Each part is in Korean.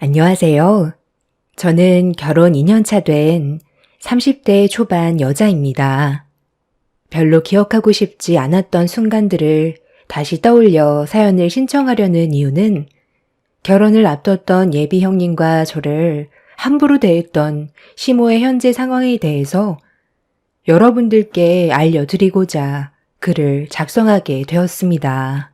안녕하세요. 저는 결혼 2년 차 된 30대 초반 여자입니다. 별로 기억하고 싶지 않았던 순간들을 다시 떠올려 사연을 신청하려는 이유는 결혼을 앞뒀던 예비 형님과 저를 함부로 대했던 시모의 현재 상황에 대해서 여러분들께 알려드리고자 글을 작성하게 되었습니다.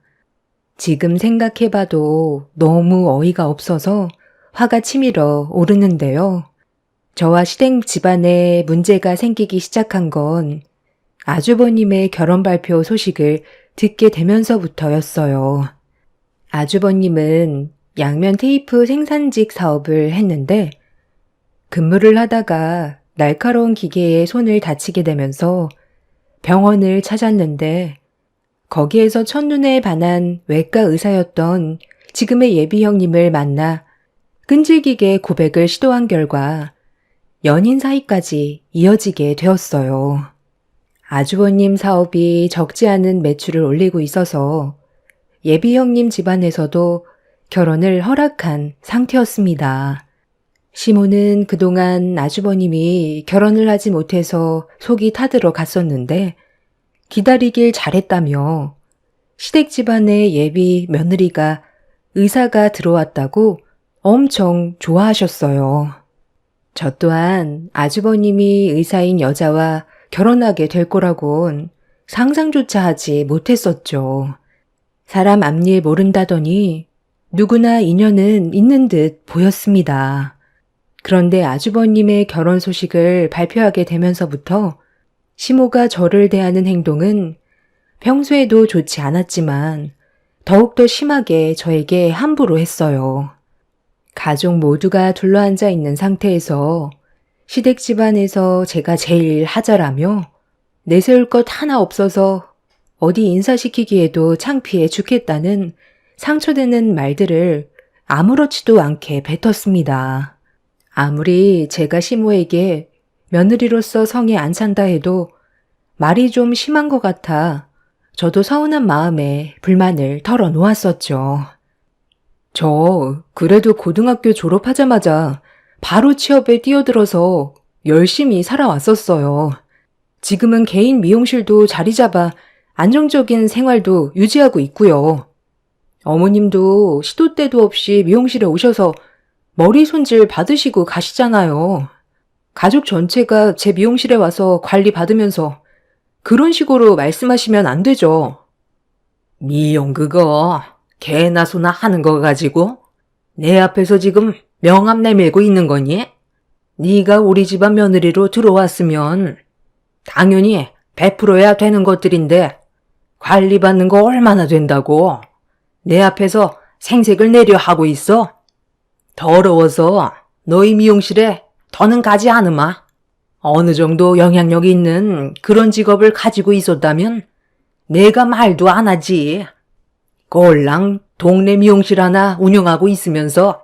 지금 생각해봐도 너무 어이가 없어서 화가 치밀어 오르는데요. 저와 시댁 집안에 문제가 생기기 시작한 건 아주버님의 결혼 발표 소식을 듣게 되면서부터였어요. 아주버님은 양면 테이프 생산직 사업을 했는데 근무를 하다가 날카로운 기계에 손을 다치게 되면서 병원을 찾았는데 거기에서 첫눈에 반한 외과 의사였던 지금의 예비 형님을 만나 끈질기게 고백을 시도한 결과 연인 사이까지 이어지게 되었어요. 아주버님 사업이 적지 않은 매출을 올리고 있어서 예비 형님 집안에서도 결혼을 허락한 상태였습니다. 시모는 그동안 아주버님이 결혼을 하지 못해서 속이 타들어 갔었는데 기다리길 잘했다며 시댁 집안의 예비 며느리가 의사가 들어왔다고 엄청 좋아하셨어요. 저 또한 아주버님이 의사인 여자와 결혼하게 될 거라곤 상상조차 하지 못했었죠. 사람 앞일 모른다더니 누구나 인연은 있는 듯 보였습니다. 그런데 아주버님의 결혼 소식을 발표하게 되면서부터 시모가 저를 대하는 행동은 평소에도 좋지 않았지만 더욱더 심하게 저에게 함부로 했어요. 가족 모두가 둘러앉아 있는 상태에서 시댁 집안에서 제가 제일 하자라며 내세울 것 하나 없어서 어디 인사시키기에도 창피해 죽겠다는 상처되는 말들을 아무렇지도 않게 뱉었습니다. 아무리 제가 시모에게 며느리로서 성에 안 찬다 해도 말이 좀 심한 것 같아 저도 서운한 마음에 불만을 털어놓았었죠. 저 그래도 고등학교 졸업하자마자 바로 취업에 뛰어들어서 열심히 살아왔었어요. 지금은 개인 미용실도 자리 잡아 안정적인 생활도 유지하고 있고요. 어머님도 시도 때도 없이 미용실에 오셔서 머리 손질 받으시고 가시잖아요. 가족 전체가 제 미용실에 와서 관리 받으면서 그런 식으로 말씀하시면 안 되죠. 미용 그거 개나 소나 하는 거 가지고 내 앞에서 지금 명함 내밀고 있는 거니? 네가 우리 집안 며느리로 들어왔으면 당연히 베풀어야 되는 것들인데 관리받는 거 얼마나 된다고 내 앞에서 생색을 내려 하고 있어? 더러워서 너희 미용실에 더는 가지 않으마. 어느 정도 영향력이 있는 그런 직업을 가지고 있었다면 내가 말도 안 하지. 꼴랑 동네 미용실 하나 운영하고 있으면서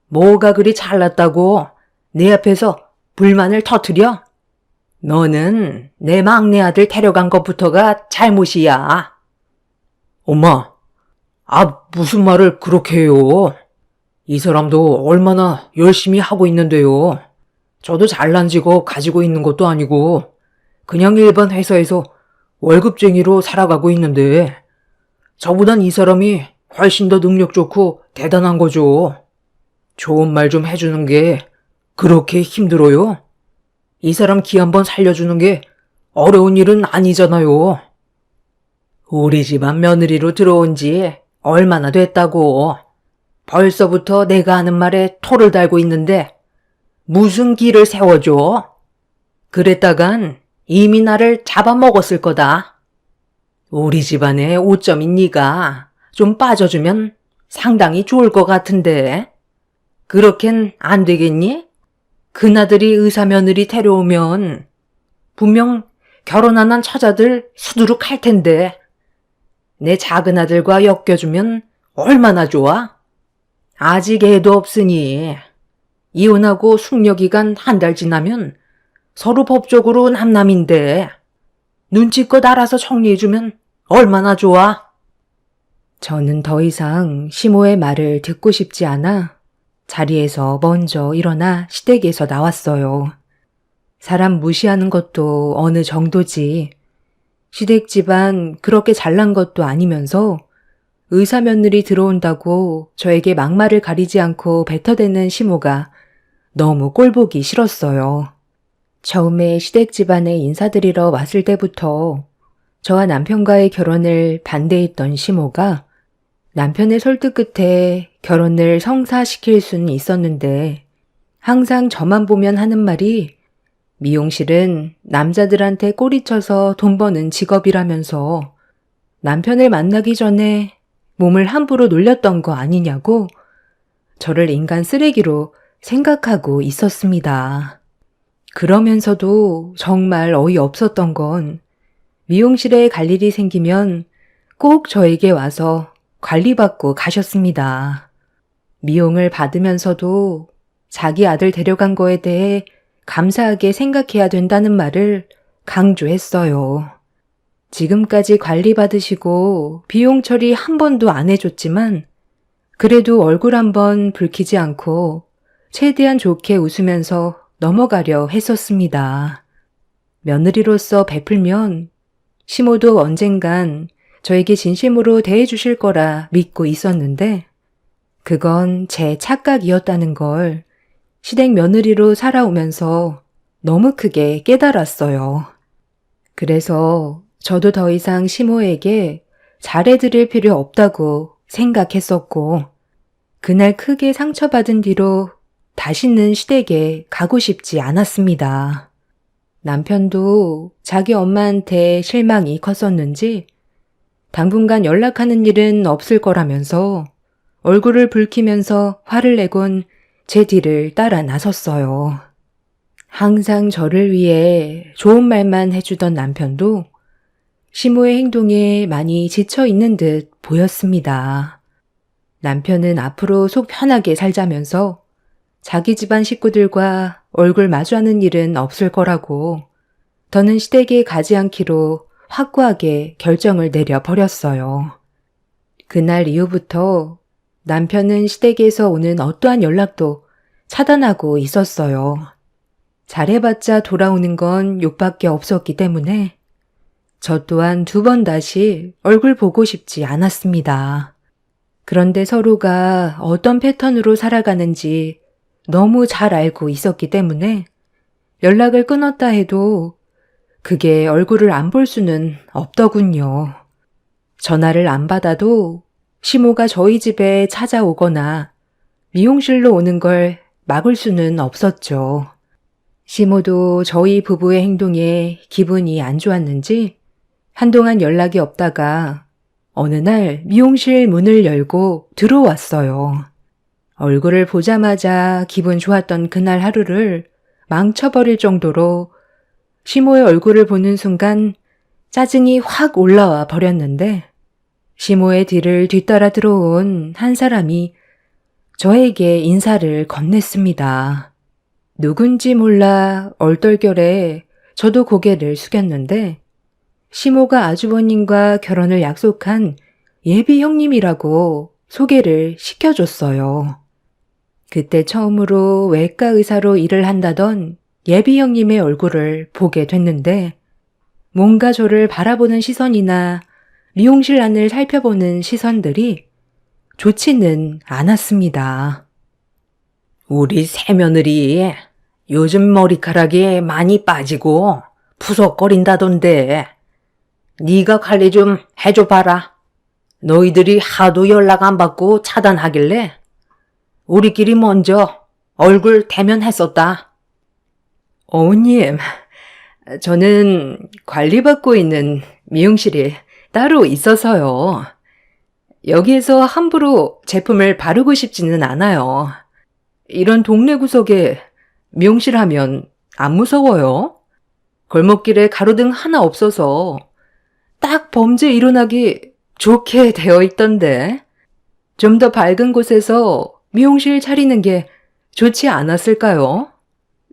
뭐가 그리 잘났다고 내 앞에서 불만을 터뜨려? 너는 내 막내 아들 데려간 것부터가 잘못이야. 엄마, 무슨 말을 그렇게 해요? 이 사람도 얼마나 열심히 하고 있는데요. 저도 잘난 직업 가지고 있는 것도 아니고 그냥 일반 회사에서 월급쟁이로 살아가고 있는데 저보단 이 사람이 훨씬 더 능력 좋고 대단한 거죠. 좋은 말 좀 해주는 게 그렇게 힘들어요? 이 사람 기 한번 살려주는 게 어려운 일은 아니잖아요. 우리 집안 며느리로 들어온 지 얼마나 됐다고. 벌써부터 내가 하는 말에 토를 달고 있는데 무슨 기를 세워줘? 그랬다간 이미 나를 잡아먹었을 거다. 우리 집안에 오점인 네가 좀 빠져주면 상당히 좋을 것 같은데 그렇겐 안 되겠니? 그나들이 의사 며느리 데려오면 분명 결혼 안 한 처자들 수두룩 할 텐데 내 작은 아들과 엮여주면 얼마나 좋아? 아직 애도 없으니 이혼하고 숙려기간 한 달 지나면 서로 법적으로 남남인데 눈치껏 알아서 정리해주면 얼마나 좋아? 저는 더 이상 시모의 말을 듣고 싶지 않아 자리에서 먼저 일어나 시댁에서 나왔어요. 사람 무시하는 것도 어느 정도지. 시댁 집안 그렇게 잘난 것도 아니면서 의사 며느리 들어온다고 저에게 막말을 가리지 않고 뱉어대는 시모가 너무 꼴보기 싫었어요. 처음에 시댁 집안에 인사드리러 왔을 때부터 저와 남편과의 결혼을 반대했던 시모가 남편의 설득 끝에 결혼을 성사시킬 수는 있었는데 항상 저만 보면 하는 말이 미용실은 남자들한테 꼬리쳐서 돈 버는 직업이라면서 남편을 만나기 전에 몸을 함부로 놀렸던 거 아니냐고 저를 인간 쓰레기로 생각하고 있었습니다. 그러면서도 정말 어이없었던 건 미용실에 갈 일이 생기면 꼭 저에게 와서 관리받고 가셨습니다. 미용을 받으면서도 자기 아들 데려간 거에 대해 감사하게 생각해야 된다는 말을 강조했어요. 지금까지 관리받으시고 비용 처리 한 번도 안 해줬지만 그래도 얼굴 한번 붉히지 않고 최대한 좋게 웃으면서 넘어가려 했었습니다. 며느리로서 베풀면 시모도 언젠간 저에게 진심으로 대해주실 거라 믿고 있었는데 그건 제 착각이었다는 걸 시댁 며느리로 살아오면서 너무 크게 깨달았어요. 그래서 저도 더 이상 시모에게 잘해드릴 필요 없다고 생각했었고 그날 크게 상처받은 뒤로 다시는 시댁에 가고 싶지 않았습니다. 남편도 자기 엄마한테 실망이 컸었는지 당분간 연락하는 일은 없을 거라면서 얼굴을 붉히면서 화를 내곤 제 뒤를 따라 나섰어요. 항상 저를 위해 좋은 말만 해주던 남편도 시모의 행동에 많이 지쳐 있는 듯 보였습니다. 남편은 앞으로 속 편하게 살자면서 자기 집안 식구들과 얼굴 마주하는 일은 없을 거라고 더는 시댁에 가지 않기로 확고하게 결정을 내려버렸어요. 그날 이후부터 남편은 시댁에서 오는 어떠한 연락도 차단하고 있었어요. 잘해봤자 돌아오는 건 욕밖에 없었기 때문에 저 또한 2번 다시 얼굴 보고 싶지 않았습니다. 그런데 서로가 어떤 패턴으로 살아가는지 너무 잘 알고 있었기 때문에 연락을 끊었다 해도 그게 얼굴을 안 볼 수는 없더군요. 전화를 안 받아도 시모가 저희 집에 찾아오거나 미용실로 오는 걸 막을 수는 없었죠. 시모도 저희 부부의 행동에 기분이 안 좋았는지 한동안 연락이 없다가 어느 날 미용실 문을 열고 들어왔어요. 얼굴을 보자마자 기분 좋았던 그날 하루를 망쳐버릴 정도로 시모의 얼굴을 보는 순간 짜증이 확 올라와 버렸는데 시모의 뒤를 뒤따라 들어온 한 사람이 저에게 인사를 건넸습니다. 누군지 몰라 얼떨결에 저도 고개를 숙였는데 시모가 아주버님과 결혼을 약속한 예비 형님이라고 소개를 시켜줬어요. 그때 처음으로 외과 의사로 일을 한다던 예비 형님의 얼굴을 보게 됐는데 뭔가 저를 바라보는 시선이나 미용실 안을 살펴보는 시선들이 좋지는 않았습니다. 우리 새며느리 요즘 머리카락이 많이 빠지고 푸석거린다던데 네가 관리 좀 해줘 봐라. 너희들이 하도 연락 안 받고 차단하길래 우리끼리 먼저 얼굴 대면했었다. 어머님, 저는 관리받고 있는 미용실이 따로 있어서요. 여기에서 함부로 제품을 바르고 싶지는 않아요. 이런 동네 구석에 미용실 하면 안 무서워요? 골목길에 가로등 하나 없어서 딱 범죄 일어나기 좋게 되어 있던데 좀 더 밝은 곳에서 미용실 차리는 게 좋지 않았을까요?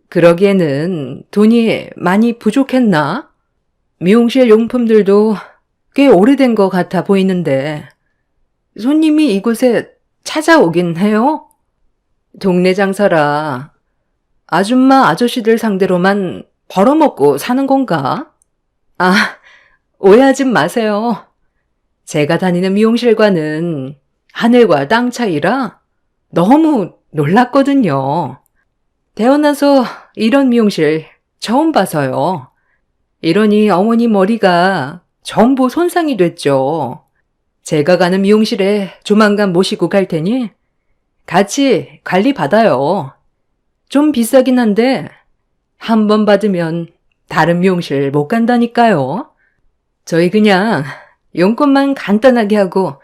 그러기에는 돈이 많이 부족했나? 미용실 용품들도 꽤 오래된 것 같아 보이는데 손님이 이곳에 찾아오긴 해요? 동네 장사라 아줌마 아저씨들 상대로만 벌어먹고 사는 건가? 아, 오해하지 마세요. 제가 다니는 미용실과는 하늘과 땅 차이라 너무 놀랐거든요. 태어나서 이런 미용실 처음 봐서요. 이러니 어머니 머리가 전부 손상이 됐죠. 제가 가는 미용실에 조만간 모시고 갈 테니 같이 관리 받아요. 좀 비싸긴 한데 한 번 받으면 다른 미용실 못 간다니까요. 저희 그냥 용건만 간단하게 하고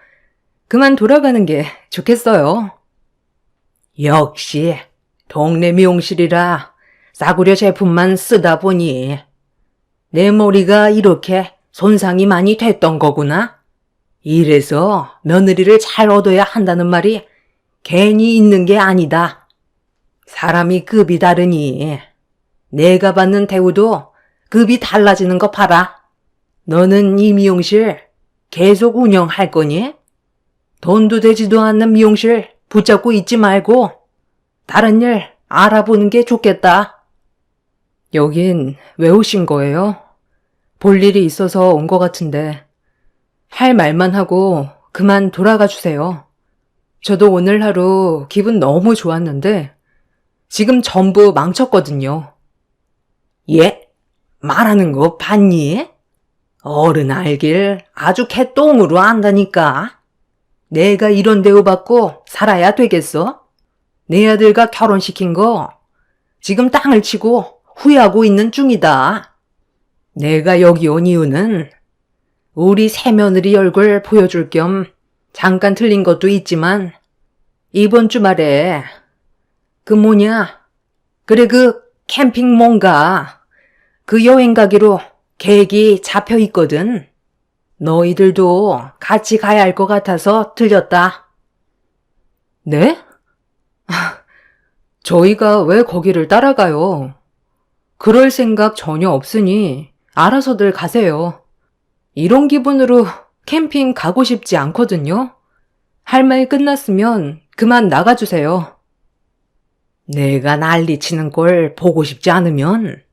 그만 돌아가는 게 좋겠어요. 역시 동네 미용실이라 싸구려 제품만 쓰다 보니 내 머리가 이렇게 손상이 많이 됐던 거구나. 이래서 며느리를 잘 얻어야 한다는 말이 괜히 있는 게 아니다. 사람이 급이 다르니 내가 받는 대우도 급이 달라지는 거 봐라. 너는 이 미용실 계속 운영할 거니? 돈도 되지도 않는 미용실 붙잡고 있지 말고 다른 일 알아보는 게 좋겠다. 여긴 왜 오신 거예요? 볼 일이 있어서 온 것 같은데 할 말만 하고 그만 돌아가 주세요. 저도 오늘 하루 기분 너무 좋았는데 지금 전부 망쳤거든요. 예? 말하는 거 봤니? 어른 알길 아주 개똥으로 안다니까. 내가 이런 대우받고 살아야 되겠어? 내 아들과 결혼시킨 거 지금 땅을 치고 후회하고 있는 중이다. 내가 여기 온 이유는 우리 새며느리 얼굴 보여줄 겸 잠깐 틀린 것도 있지만 이번 주말에 그 캠핑 뭔가 그 여행 가기로 계획이 잡혀 있거든. 너희들도 같이 가야 할 것 같아서 들렸다. 네? 저희가 왜 거기를 따라가요? 그럴 생각 전혀 없으니 알아서들 가세요. 이런 기분으로 캠핑 가고 싶지 않거든요. 할 말 끝났으면 그만 나가주세요. 내가 난리치는 걸 보고 싶지 않으면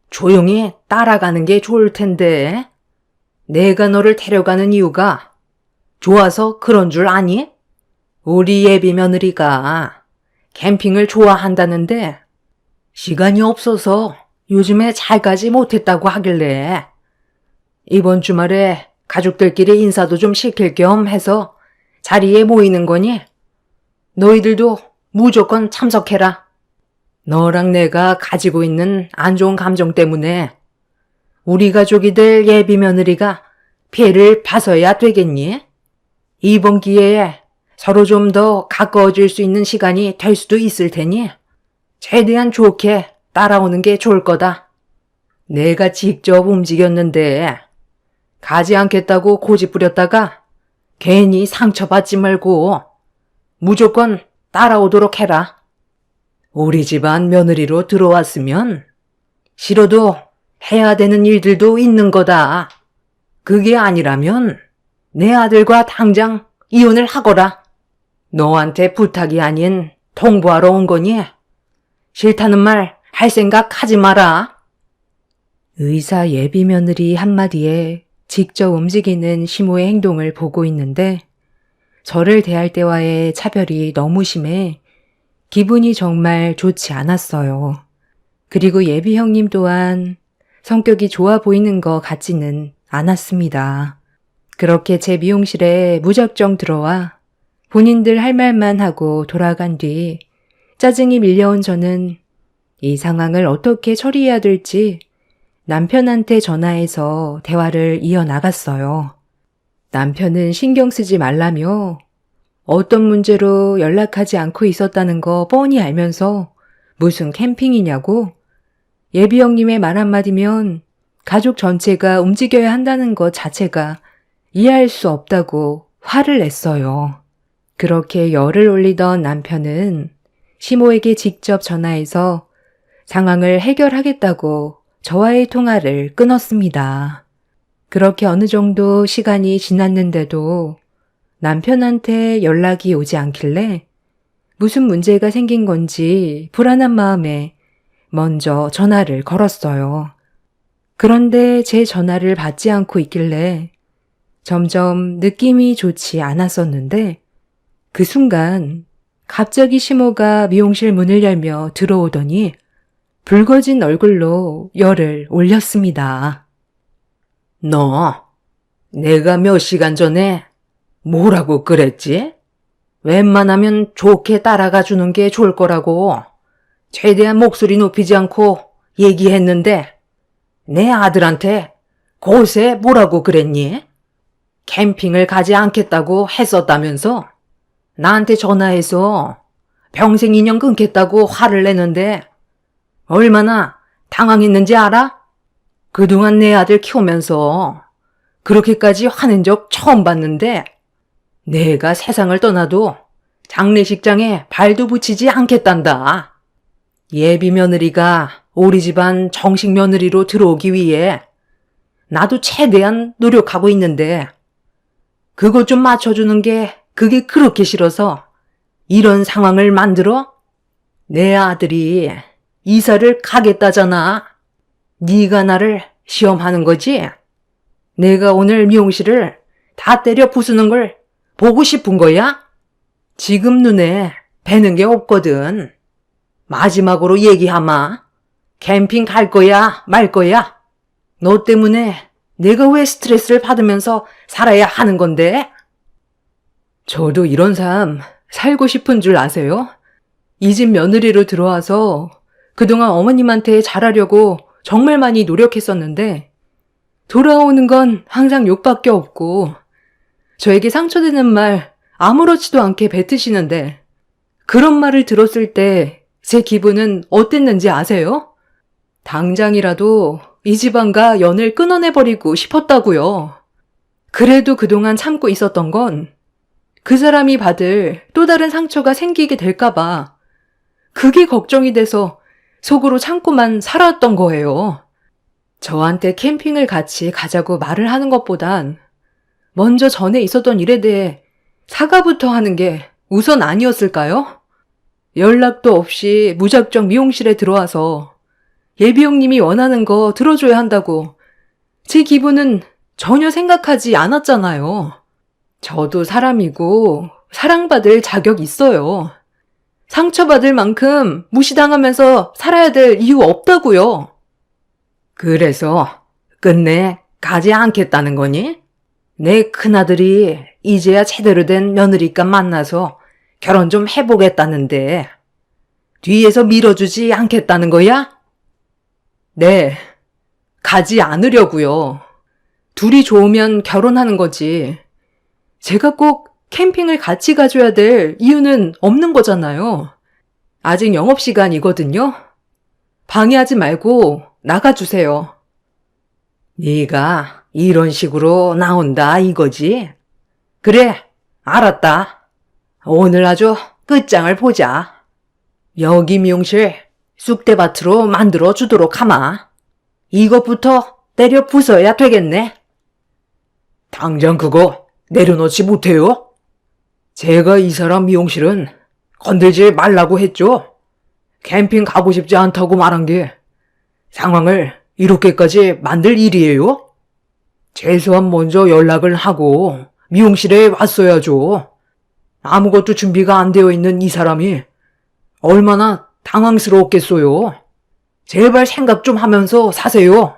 조용히 따라가는 게 좋을 텐데. 내가 너를 데려가는 이유가 좋아서 그런 줄 아니? 우리 예비 며느리가 캠핑을 좋아한다는데 시간이 없어서 요즘에 잘 가지 못했다고 하길래 이번 주말에 가족들끼리 인사도 좀 시킬 겸 해서 자리에 모이는 거니 너희들도 무조건 참석해라. 너랑 내가 가지고 있는 안 좋은 감정 때문에 우리 가족이 될 예비 며느리가 피해를 봐서야 되겠니? 이번 기회에 서로 좀 더 가까워질 수 있는 시간이 될 수도 있을 테니 최대한 좋게 따라오는 게 좋을 거다. 내가 직접 움직였는데 가지 않겠다고 고집 부렸다가 괜히 상처받지 말고 무조건 따라오도록 해라. 우리 집안 며느리로 들어왔으면 싫어도 해야 되는 일들도 있는 거다. 그게 아니라면 내 아들과 당장 이혼을 하거라. 너한테 부탁이 아닌 통보하러 온 거니 싫다는 말 할 생각 하지 마라. 의사 예비 며느리 한마디에 직접 움직이는 시모의 행동을 보고 있는데 저를 대할 때와의 차별이 너무 심해 기분이 정말 좋지 않았어요. 그리고 예비 형님 또한 성격이 좋아 보이는 것 같지는 않았습니다. 그렇게 제 미용실에 무작정 들어와 본인들 할 말만 하고 돌아간 뒤 짜증이 밀려온 저는 이 상황을 어떻게 처리해야 될지 남편한테 전화해서 대화를 이어나갔어요. 남편은 신경 쓰지 말라며 어떤 문제로 연락하지 않고 있었다는 거 뻔히 알면서 무슨 캠핑이냐고 예비 형님의 말 한마디면 가족 전체가 움직여야 한다는 것 자체가 이해할 수 없다고 화를 냈어요. 그렇게 열을 올리던 남편은 시모에게 직접 전화해서 상황을 해결하겠다고 저와의 통화를 끊었습니다. 그렇게 어느 정도 시간이 지났는데도 남편한테 연락이 오지 않길래 무슨 문제가 생긴 건지 불안한 마음에 먼저 전화를 걸었어요. 그런데 제 전화를 받지 않고 있길래 점점 느낌이 좋지 않았었는데 그 순간 갑자기 시모가 미용실 문을 열며 들어오더니 붉어진 얼굴로 열을 올렸습니다. 너, 내가 몇 시간 전에 뭐라고 그랬지? 웬만하면 좋게 따라가 주는 게 좋을 거라고 최대한 목소리 높이지 않고 얘기했는데 내 아들한테 곳에 뭐라고 그랬니? 캠핑을 가지 않겠다고 했었다면서 나한테 전화해서 평생 인연 끊겠다고 화를 내는데 얼마나 당황했는지 알아? 그동안 내 아들 키우면서 그렇게까지 화낸 적 처음 봤는데 내가 세상을 떠나도 장례식장에 발도 붙이지 않겠단다. 예비 며느리가 우리 집안 정식 며느리로 들어오기 위해 나도 최대한 노력하고 있는데 그것 좀 맞춰주는 게 그게 그렇게 싫어서 이런 상황을 만들어? 내 아들이 이사를 가겠다잖아. 네가 나를 시험하는 거지? 내가 오늘 미용실을 다 때려 부수는 걸 보고 싶은 거야? 지금 눈에 뵈는 게 없거든. 마지막으로 얘기하마. 캠핑 갈 거야, 말 거야? 너 때문에 내가 왜 스트레스를 받으면서 살아야 하는 건데? 저도 이런 삶 살고 싶은 줄 아세요? 이 집 며느리로 들어와서 그동안 어머님한테 잘하려고 정말 많이 노력했었는데 돌아오는 건 항상 욕밖에 없고 저에게 상처되는 말 아무렇지도 않게 뱉으시는데 그런 말을 들었을 때 제 기분은 어땠는지 아세요? 당장이라도 이 집안과 연을 끊어내버리고 싶었다고요. 그래도 그동안 참고 있었던 건 그 사람이 받을 또 다른 상처가 생기게 될까봐 그게 걱정이 돼서 속으로 참고만 살아왔던 거예요. 저한테 캠핑을 같이 가자고 말을 하는 것보단 먼저 전에 있었던 일에 대해 사과부터 하는 게 우선 아니었을까요? 연락도 없이 무작정 미용실에 들어와서 예비 형님이 원하는 거 들어줘야 한다고 제 기분은 전혀 생각하지 않았잖아요. 저도 사람이고 사랑받을 자격 있어요. 상처받을 만큼 무시당하면서 살아야 될 이유 없다고요. 그래서 끝내 가지 않겠다는 거니? 내 큰아들이 이제야 제대로 된 며느리감 만나서 결혼 좀 해보겠다는데 뒤에서 밀어주지 않겠다는 거야? 네, 가지 않으려고요. 둘이 좋으면 결혼하는 거지. 제가 꼭 캠핑을 같이 가줘야 될 이유는 없는 거잖아요. 아직 영업시간이거든요. 방해하지 말고 나가주세요. 네가 이런 식으로 나온다 이거지? 그래, 알았다. 오늘 아주 끝장을 보자. 여기 미용실 쑥대밭으로 만들어 주도록 하마. 이것부터 때려 부숴야 되겠네. 당장 그거 내려놓지 못해요? 제가 이 사람 미용실은 건들지 말라고 했죠. 캠핑 가고 싶지 않다고 말한 게 상황을 이렇게까지 만들 일이에요? 최소한 먼저 연락을 하고 미용실에 왔어야죠. 아무것도 준비가 안 되어 있는 이 사람이 얼마나 당황스러웠겠어요. 제발 생각 좀 하면서 사세요.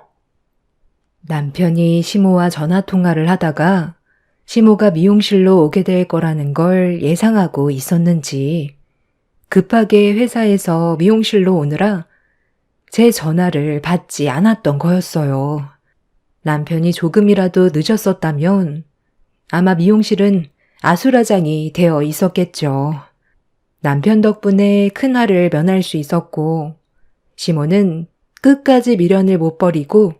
남편이 시모와 전화통화를 하다가 시모가 미용실로 오게 될 거라는 걸 예상하고 있었는지 급하게 회사에서 미용실로 오느라 제 전화를 받지 않았던 거였어요. 남편이 조금이라도 늦었었다면 아마 미용실은 아수라장이 되어 있었겠죠. 남편 덕분에 큰 화를 면할 수 있었고 시모는 끝까지 미련을 못 버리고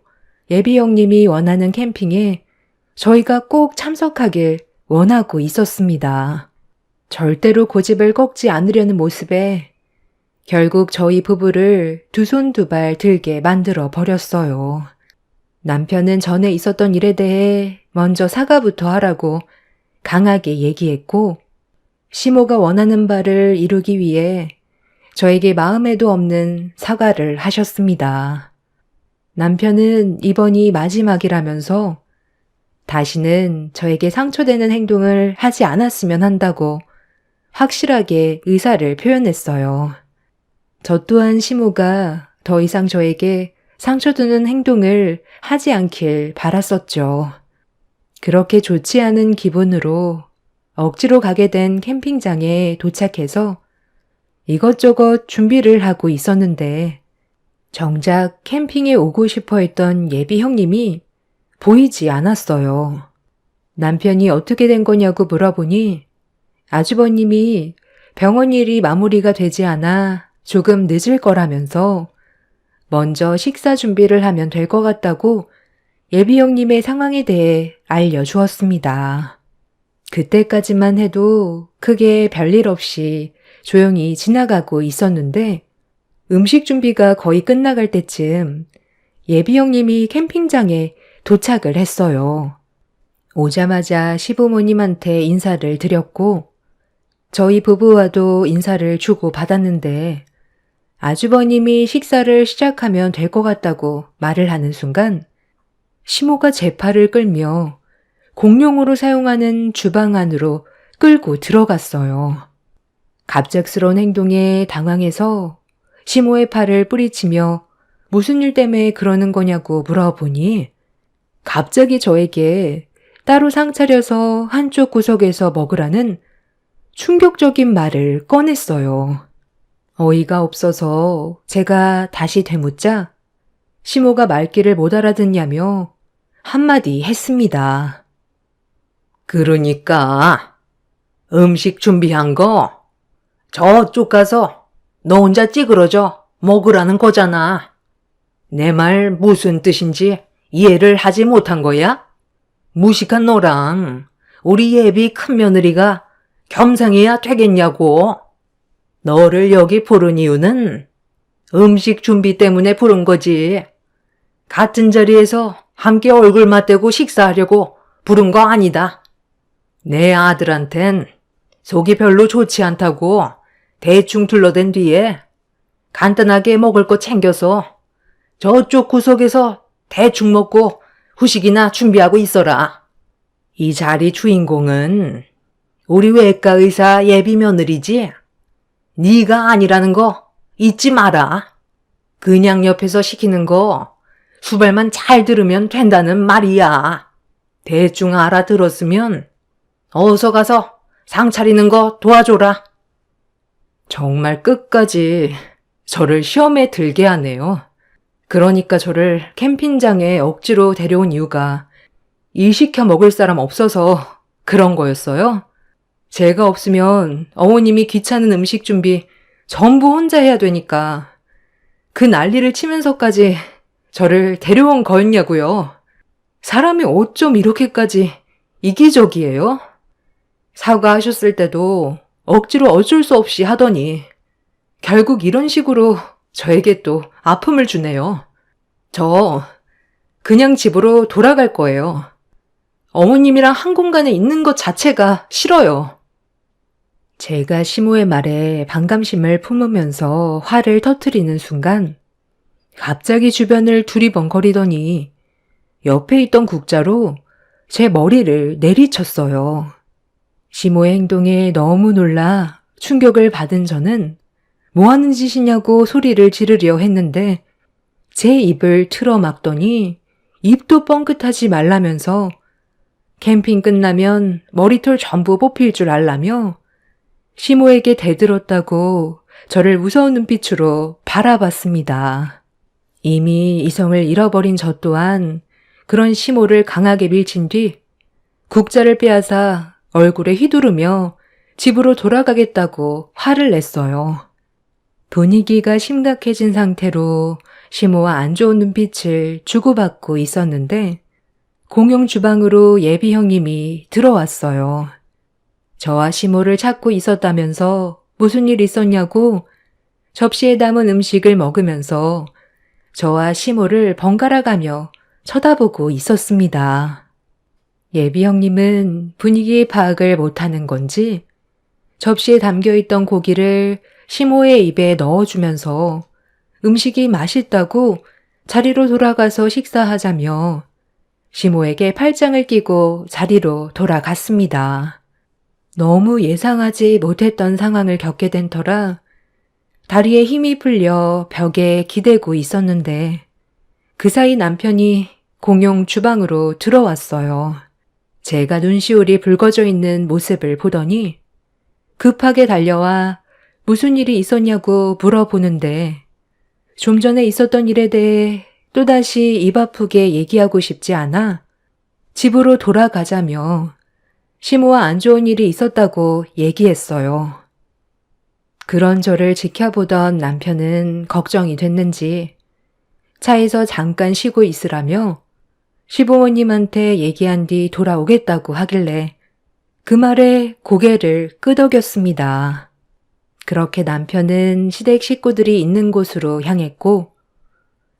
예비 형님이 원하는 캠핑에 저희가 꼭 참석하길 원하고 있었습니다. 절대로 고집을 꺾지 않으려는 모습에 결국 저희 부부를 두 손 두 발 들게 만들어 버렸어요. 남편은 전에 있었던 일에 대해 먼저 사과부터 하라고 강하게 얘기했고 시모가 원하는 바를 이루기 위해 저에게 마음에도 없는 사과를 하셨습니다. 남편은 이번이 마지막이라면서 다시는 저에게 상처되는 행동을 하지 않았으면 한다고 확실하게 의사를 표현했어요. 저 또한 시모가 더 이상 저에게 상처 주는 행동을 하지 않길 바랐었죠. 그렇게 좋지 않은 기분으로 억지로 가게 된 캠핑장에 도착해서 이것저것 준비를 하고 있었는데 정작 캠핑에 오고 싶어 했던 예비 형님이 보이지 않았어요. 남편이 어떻게 된 거냐고 물어보니 아주버님이 병원 일이 마무리가 되지 않아 조금 늦을 거라면서 먼저 식사 준비를 하면 될 것 같다고 예비 형님의 상황에 대해 알려주었습니다. 그때까지만 해도 크게 별일 없이 조용히 지나가고 있었는데 음식 준비가 거의 끝나갈 때쯤 예비 형님이 캠핑장에 도착을 했어요. 오자마자 시부모님한테 인사를 드렸고 저희 부부와도 인사를 주고 받았는데 아주버님이 식사를 시작하면 될 것 같다고 말을 하는 순간 시모가 제 팔을 끌며 공용으로 사용하는 주방 안으로 끌고 들어갔어요. 갑작스러운 행동에 당황해서 시모의 팔을 뿌리치며 무슨 일 때문에 그러는 거냐고 물어보니 갑자기 저에게 따로 상 차려서 한쪽 구석에서 먹으라는 충격적인 말을 꺼냈어요. 어이가 없어서 제가 다시 되묻자 시모가 말귀를 못 알아듣냐며 한마디 했습니다. 그러니까 음식 준비한 거 저쪽 가서 너 혼자 찌그러져 먹으라는 거잖아. 내 말 무슨 뜻인지 이해를 하지 못한 거야? 무식한 너랑 우리 예비 큰며느리가 겸상해야 되겠냐고. 너를 여기 부른 이유는 음식 준비 때문에 부른 거지. 같은 자리에서 함께 얼굴 맞대고 식사하려고 부른 거 아니다. 내 아들한텐 속이 별로 좋지 않다고 대충 둘러댄 뒤에 간단하게 먹을 거 챙겨서 저쪽 구석에서 대충 먹고 후식이나 준비하고 있어라. 이 자리 주인공은 우리 외과 의사 예비 며느리지? 네가 아니라는 거 잊지 마라. 그냥 옆에서 시키는 거 수발만 잘 들으면 된다는 말이야. 대충 알아들었으면 어서 가서 상 차리는 거 도와줘라. 정말 끝까지 저를 시험에 들게 하네요. 그러니까 저를 캠핑장에 억지로 데려온 이유가 일 시켜 먹을 사람 없어서 그런 거였어요. 제가 없으면 어머님이 귀찮은 음식 준비 전부 혼자 해야 되니까 그 난리를 치면서까지 저를 데려온 거였냐고요. 사람이 어쩜 이렇게까지 이기적이에요? 사과하셨을 때도 억지로 어쩔 수 없이 하더니 결국 이런 식으로 저에게 또 아픔을 주네요. 저 그냥 집으로 돌아갈 거예요. 어머님이랑 한 공간에 있는 것 자체가 싫어요. 제가 시모의 말에 반감심을 품으면서 화를 터뜨리는 순간 갑자기 주변을 두리번거리더니 옆에 있던 국자로 제 머리를 내리쳤어요. 시모의 행동에 너무 놀라 충격을 받은 저는 뭐 하는 짓이냐고 소리를 지르려 했는데 제 입을 틀어막더니 입도 뻥끗하지 말라면서 캠핑 끝나면 머리털 전부 뽑힐 줄 알라며 시모에게 대들었다고 저를 무서운 눈빛으로 바라봤습니다. 이미 이성을 잃어버린 저 또한 그런 시모를 강하게 밀친 뒤 국자를 빼앗아 얼굴에 휘두르며 집으로 돌아가겠다고 화를 냈어요. 분위기가 심각해진 상태로 시모와 안 좋은 눈빛을 주고받고 있었는데 공용 주방으로 예비 형님이 들어왔어요. 저와 시모를 찾고 있었다면서 무슨 일 있었냐고 접시에 담은 음식을 먹으면서 저와 시모를 번갈아가며 쳐다보고 있었습니다. 예비 형님은 분위기 파악을 못하는 건지 접시에 담겨있던 고기를 시모의 입에 넣어주면서 음식이 맛있다고 자리로 돌아가서 식사하자며 시모에게 팔짱을 끼고 자리로 돌아갔습니다. 너무 예상하지 못했던 상황을 겪게 된 터라 다리에 힘이 풀려 벽에 기대고 있었는데 그 사이 남편이 공용 주방으로 들어왔어요. 제가 눈시울이 붉어져 있는 모습을 보더니 급하게 달려와 무슨 일이 있었냐고 물어보는데 좀 전에 있었던 일에 대해 또다시 입 아프게 얘기하고 싶지 않아 집으로 돌아가자며 시모와 안 좋은 일이 있었다고 얘기했어요. 그런 저를 지켜보던 남편은 걱정이 됐는지 차에서 잠깐 쉬고 있으라며 시부모님한테 얘기한 뒤 돌아오겠다고 하길래 그 말에 고개를 끄덕였습니다. 그렇게 남편은 시댁 식구들이 있는 곳으로 향했고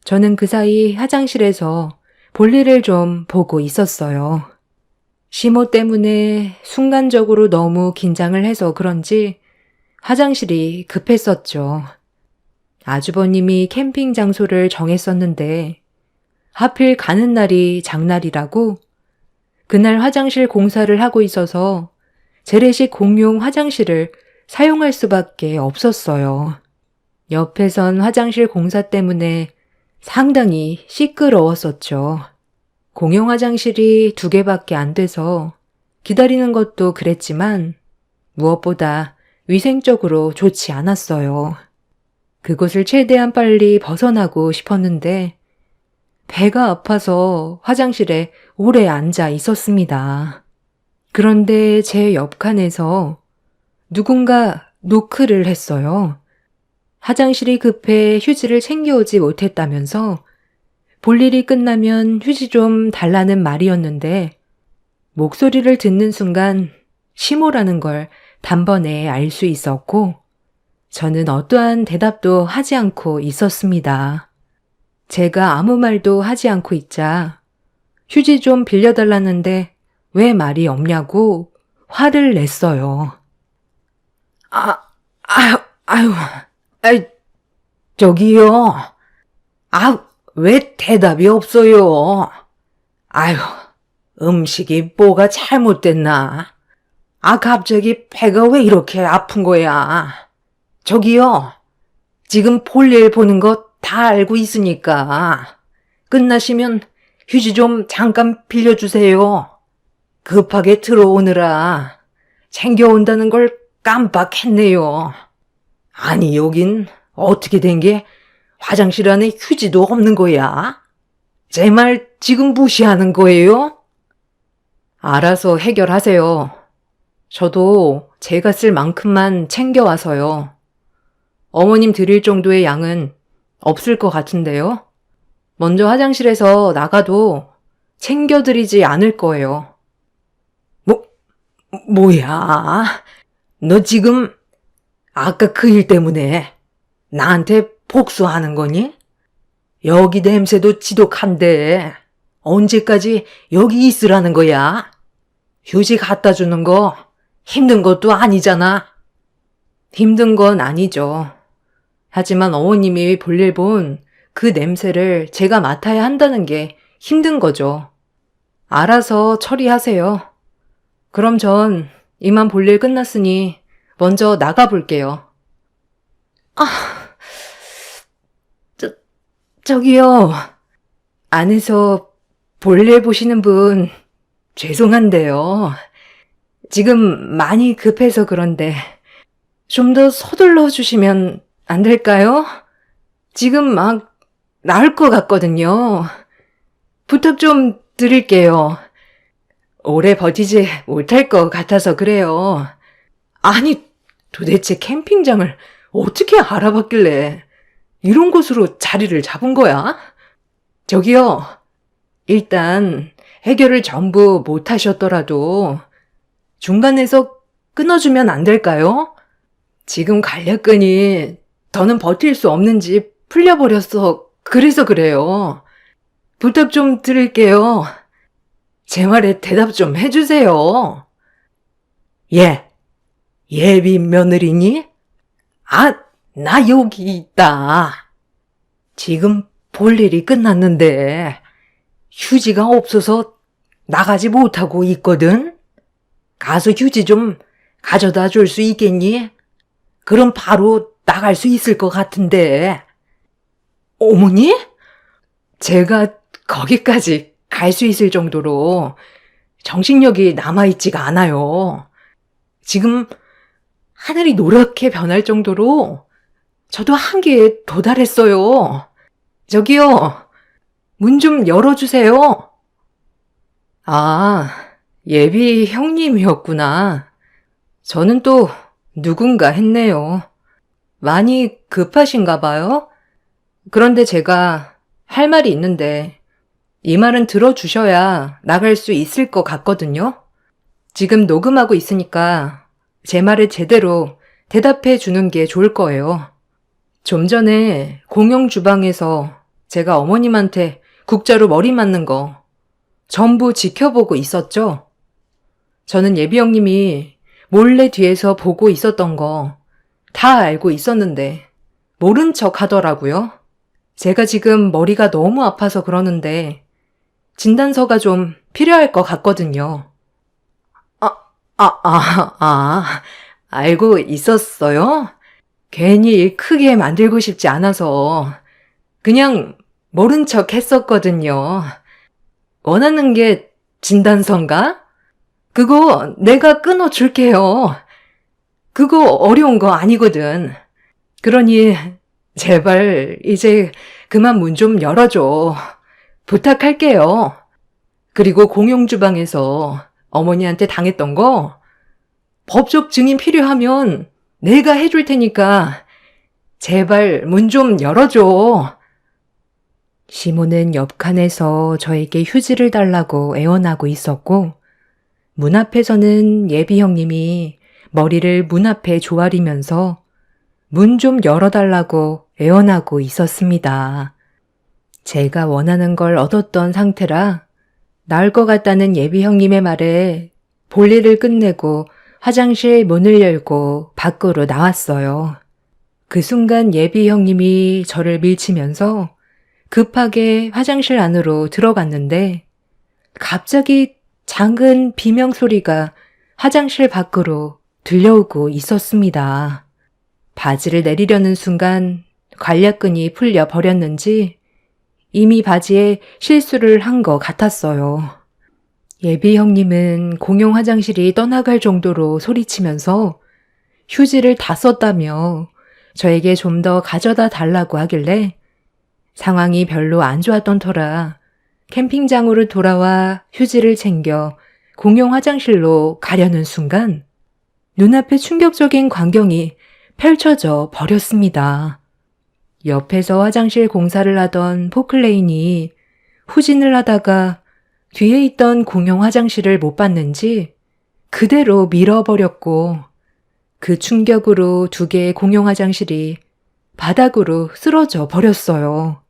저는 그 사이 화장실에서 볼일을 좀 보고 있었어요. 시모 때문에 순간적으로 너무 긴장을 해서 그런지 화장실이 급했었죠. 아주버님이 캠핑 장소를 정했었는데 하필 가는 날이 장날이라고 그날 화장실 공사를 하고 있어서 재래식 공용 화장실을 사용할 수밖에 없었어요. 옆에선 화장실 공사 때문에 상당히 시끄러웠었죠. 공용 화장실이 2개밖에 안 돼서 기다리는 것도 그랬지만 무엇보다 위생적으로 좋지 않았어요. 그곳을 최대한 빨리 벗어나고 싶었는데 배가 아파서 화장실에 오래 앉아 있었습니다. 그런데 제 옆칸에서 누군가 노크를 했어요. 화장실이 급해 휴지를 챙겨오지 못했다면서 볼일이 끝나면 휴지 좀 달라는 말이었는데 목소리를 듣는 순간 시모라는 걸 단번에 알 수 있었고 저는 어떠한 대답도 하지 않고 있었습니다. 제가 아무 말도 하지 않고 있자 휴지 좀 빌려달라는데 왜 말이 없냐고 화를 냈어요. 저기요. 왜 대답이 없어요? 음식이 뭐가 잘못됐나? 갑자기 배가 왜 이렇게 아픈 거야? 저기요. 지금 볼일 보는 거 다 알고 있으니까 끝나시면 휴지 좀 잠깐 빌려주세요. 급하게 들어오느라 챙겨온다는 걸 깜빡했네요. 아니, 여긴 어떻게 된 게 화장실 안에 휴지도 없는 거야? 제 말 지금 무시하는 거예요? 알아서 해결하세요. 저도 제가 쓸 만큼만 챙겨와서요. 어머님 드릴 정도의 양은 없을 것 같은데요. 먼저 화장실에서 나가도 챙겨드리지 않을 거예요. 뭐야? 너 지금 아까 그 일 때문에 나한테 복수하는 거니? 여기 냄새도 지독한데 언제까지 여기 있으라는 거야? 휴지 갖다 주는 거 힘든 것도 아니잖아. 힘든 건 아니죠. 하지만 어머님이 볼일 본 그 냄새를 제가 맡아야 한다는 게 힘든 거죠. 알아서 처리하세요. 그럼 전 이만 볼일 끝났으니 먼저 나가볼게요. 저기요. 안에서 볼일 보시는 분 죄송한데요. 지금 많이 급해서 그런데 좀 더 서둘러 주시면 안 될까요? 지금 막 나을 것 같거든요. 부탁 좀 드릴게요. 오래 버티지 못할 것 같아서 그래요. 아니, 도대체 캠핑장을 어떻게 알아봤길래 이런 곳으로 자리를 잡은 거야? 저기요, 일단 해결을 전부 못 하셨더라도 중간에서 끊어주면 안 될까요? 지금 간략근이 더는 버틸 수 없는지 풀려버렸어. 그래서 그래요. 부탁 좀 드릴게요. 제 말에 대답 좀 해주세요. 예, 예비 며느리니? 아, 나 여기 있다. 지금 볼 일이 끝났는데 휴지가 없어서 나가지 못하고 있거든. 가서 휴지 좀 가져다 줄 수 있겠니? 그럼 바로 나갈 수 있을 것 같은데. 어머니? 제가 거기까지 갈 수 있을 정도로 정신력이 남아있지가 않아요. 지금 하늘이 노랗게 변할 정도로 저도 한계에 도달했어요. 저기요, 문 좀 열어주세요. 아, 예비 형님이었구나. 저는 또 누군가 했네요. 많이 급하신가 봐요? 그런데 제가 할 말이 있는데 이 말은 들어주셔야 나갈 수 있을 것 같거든요. 지금 녹음하고 있으니까 제 말에 제대로 대답해 주는 게 좋을 거예요. 좀 전에 공용 주방에서 제가 어머님한테 국자로 머리 맞는 거 전부 지켜보고 있었죠? 저는 예비 형님이 몰래 뒤에서 보고 있었던 거 다 알고 있었는데 모른 척 하더라고요. 제가 지금 머리가 너무 아파서 그러는데 진단서가 좀 필요할 것 같거든요. 알고 있었어요? 괜히 크게 만들고 싶지 않아서 그냥 모른 척 했었거든요. 원하는 게 진단서인가? 그거 내가 끊어줄게요. 그거 어려운 거 아니거든. 그러니 제발 이제 그만 문 좀 열어줘. 부탁할게요. 그리고 공용주방에서 어머니한테 당했던 거 법적 증인 필요하면 내가 해줄 테니까 제발 문 좀 열어줘. 시모는 옆칸에서 저에게 휴지를 달라고 애원하고 있었고 문 앞에서는 예비 형님이 머리를 문 앞에 조아리면서 문 좀 열어달라고 애원하고 있었습니다. 제가 원하는 걸 얻었던 상태라 나을 것 같다는 예비 형님의 말에 볼일을 끝내고 화장실 문을 열고 밖으로 나왔어요. 그 순간 예비 형님이 저를 밀치면서 급하게 화장실 안으로 들어갔는데 갑자기 작은 비명 소리가 화장실 밖으로 들려오고 있었습니다. 바지를 내리려는 순간 관략근이 풀려 버렸는지 이미 바지에 실수를 한 것 같았어요. 예비 형님은 공용 화장실이 떠나갈 정도로 소리치면서 휴지를 다 썼다며 저에게 좀 더 가져다 달라고 하길래 상황이 별로 안 좋았던 터라 캠핑장으로 돌아와 휴지를 챙겨 공용 화장실로 가려는 순간 눈앞에 충격적인 광경이 펼쳐져 버렸습니다. 옆에서 화장실 공사를 하던 포클레인이 후진을 하다가 뒤에 있던 공용 화장실을 못 봤는지 그대로 밀어버렸고 그 충격으로 두 개의 공용 화장실이 바닥으로 쓰러져 버렸어요.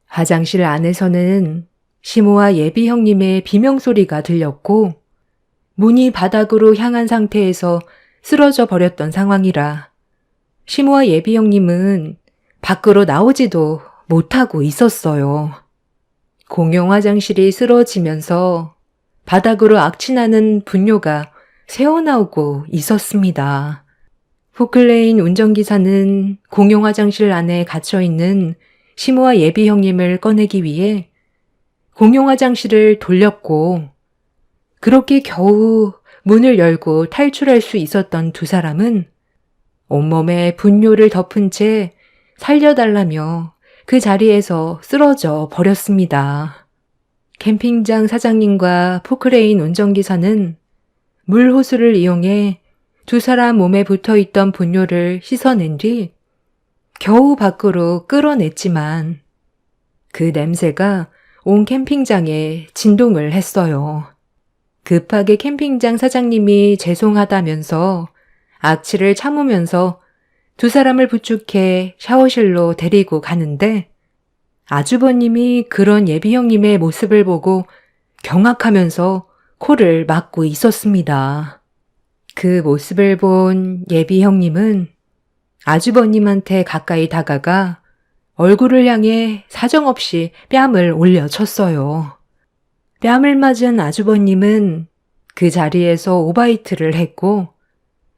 화장실 안에서는 시모와 예비 형님의 비명소리가 들렸고 문이 바닥으로 향한 상태에서 쓰러져 버렸던 상황이라 시모와 예비 형님은 밖으로 나오지도 못하고 있었어요. 공용 화장실이 쓰러지면서 바닥으로 악취나는 분뇨가 새어나오고 있었습니다. 포클레인 운전기사는 공용 화장실 안에 갇혀있는 시모와 예비 형님을 꺼내기 위해 공용 화장실을 돌렸고 그렇게 겨우 문을 열고 탈출할 수 있었던 두 사람은 온몸에 분뇨를 덮은 채 살려달라며 그 자리에서 쓰러져 버렸습니다. 캠핑장 사장님과 포크레인 운전기사는 물호수를 이용해 두 사람 몸에 붙어있던 분뇨를 씻어낸 뒤 겨우 밖으로 끌어냈지만 그 냄새가 온 캠핑장에 진동을 했어요. 급하게 캠핑장 사장님이 죄송하다면서 악취를 참으면서 두 사람을 부축해 샤워실로 데리고 가는데 아주버님이 그런 예비 형님의 모습을 보고 경악하면서 코를 막고 있었습니다. 그 모습을 본 예비 형님은 아주버님한테 가까이 다가가 얼굴을 향해 사정없이 뺨을 올려쳤어요. 뺨을 맞은 아주버님은 그 자리에서 오바이트를 했고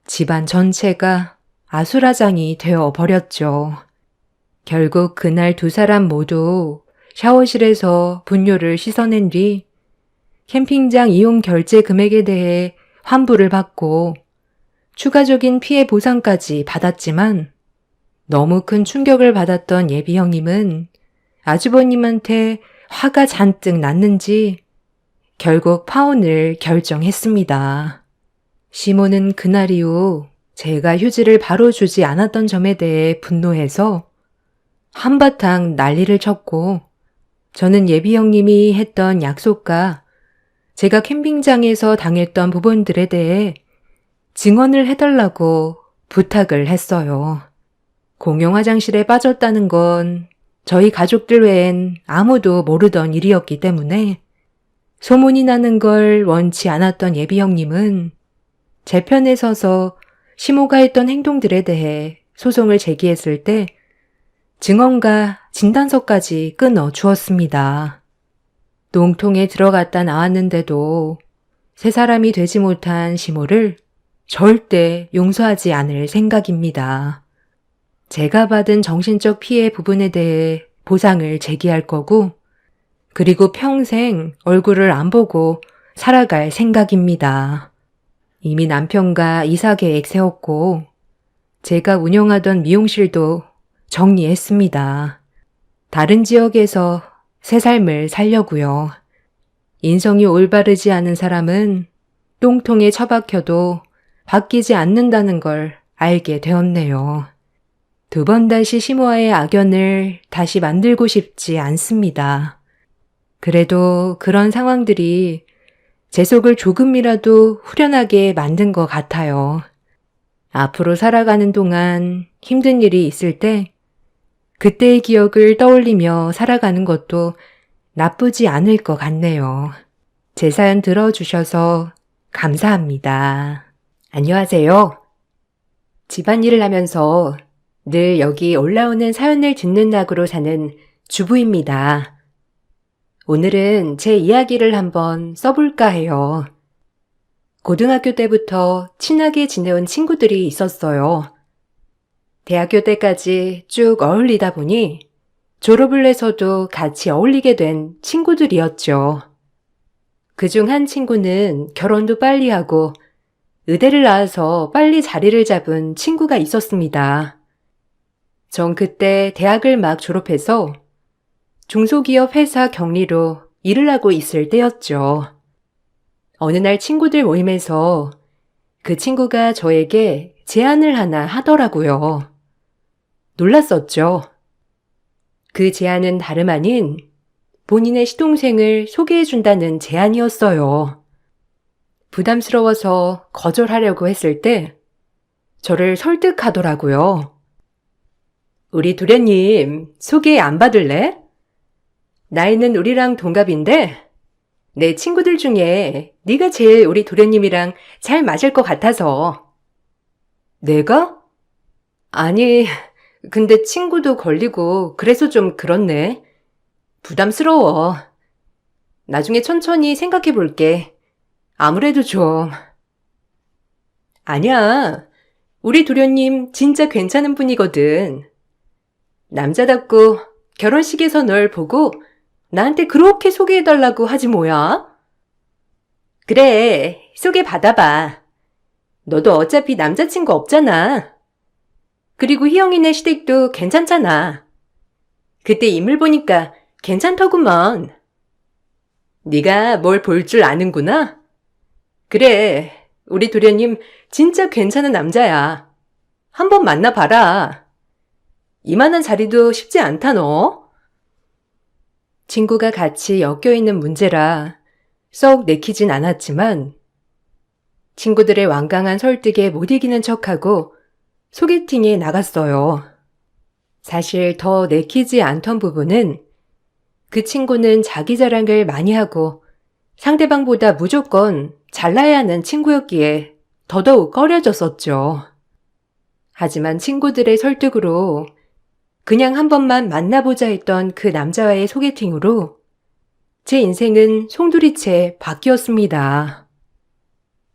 집안 전체가 아수라장이 되어 버렸죠. 결국 그날 두 사람 모두 샤워실에서 분뇨를 씻어낸 뒤 캠핑장 이용 결제 금액에 대해 환불을 받고 추가적인 피해 보상까지 받았지만 너무 큰 충격을 받았던 예비 형님은 아주버님한테 화가 잔뜩 났는지 결국 파혼을 결정했습니다. 시모는 그날 이후 제가 휴지를 바로 주지 않았던 점에 대해 분노해서 한바탕 난리를 쳤고 저는 예비 형님이 했던 약속과 제가 캠핑장에서 당했던 부분들에 대해 증언을 해달라고 부탁을 했어요. 공용 화장실에 빠졌다는 건 저희 가족들 외엔 아무도 모르던 일이었기 때문에 소문이 나는 걸 원치 않았던 예비 형님은 제 편에 서서 시모가 했던 행동들에 대해 소송을 제기했을 때 증언과 진단서까지 끊어 주었습니다. 농통에 들어갔다 나왔는데도 새 사람이 되지 못한 시모를 절대 용서하지 않을 생각입니다. 제가 받은 정신적 피해 부분에 대해 보상을 제기할 거고, 그리고 평생 얼굴을 안 보고 살아갈 생각입니다. 이미 남편과 이사 계획 세웠고, 제가 운영하던 미용실도 정리했습니다. 다른 지역에서 새 삶을 살려고요. 인성이 올바르지 않은 사람은 똥통에 처박혀도 바뀌지 않는다는 걸 알게 되었네요. 두 번 다시 시모와의 악연을 다시 만들고 싶지 않습니다. 그래도 그런 상황들이 제 속을 조금이라도 후련하게 만든 것 같아요. 앞으로 살아가는 동안 힘든 일이 있을 때 그때의 기억을 떠올리며 살아가는 것도 나쁘지 않을 것 같네요. 제 사연 들어주셔서 감사합니다. 안녕하세요. 집안일을 하면서 늘 여기 올라오는 사연을 듣는 낙으로 사는 주부입니다. 오늘은 제 이야기를 한번 써볼까 해요. 고등학교 때부터 친하게 지내온 친구들이 있었어요. 대학교 때까지 쭉 어울리다 보니 졸업을 해서도 같이 어울리게 된 친구들이었죠. 그중 한 친구는 결혼도 빨리 하고 의대를 나와서 빨리 자리를 잡은 친구가 있었습니다. 전 그때 대학을 막 졸업해서 중소기업 회사 격리로 일을 하고 있을 때였죠. 어느 날 친구들 모임에서 그 친구가 저에게 제안을 하나 하더라고요. 놀랐었죠. 그 제안은 다름 아닌 본인의 시동생을 소개해준다는 제안이었어요. 부담스러워서 거절하려고 했을 때 저를 설득하더라고요. 우리 도련님 소개 안 받을래? 나이는 우리랑 동갑인데 내 친구들 중에 네가 제일 우리 도련님이랑 잘 맞을 것 같아서. 내가? 아니, 근데 친구도 걸리고 그래서 좀 그렇네. 부담스러워. 나중에 천천히 생각해 볼게. 아무래도 좀. 아니야. 우리 도련님 진짜 괜찮은 분이거든. 남자답고 결혼식에서 널 보고 나한테 그렇게 소개해달라고 하지 뭐야? 그래, 소개받아봐. 너도 어차피 남자친구 없잖아. 그리고 희영이네 시댁도 괜찮잖아. 그때 인물 보니까 괜찮더구먼. 네가 뭘 볼 줄 아는구나? 그래, 우리 도련님 진짜 괜찮은 남자야. 한번 만나봐라. 이만한 자리도 쉽지 않다 너. 친구가 같이 엮여있는 문제라 썩 내키진 않았지만 친구들의 완강한 설득에 못 이기는 척하고 소개팅에 나갔어요. 사실 더 내키지 않던 부분은 그 친구는 자기 자랑을 많이 하고 상대방보다 무조건 잘나야 하는 친구였기에 더더욱 꺼려졌었죠. 하지만 친구들의 설득으로 그냥 한 번만 만나보자 했던 그 남자와의 소개팅으로 제 인생은 송두리째 바뀌었습니다.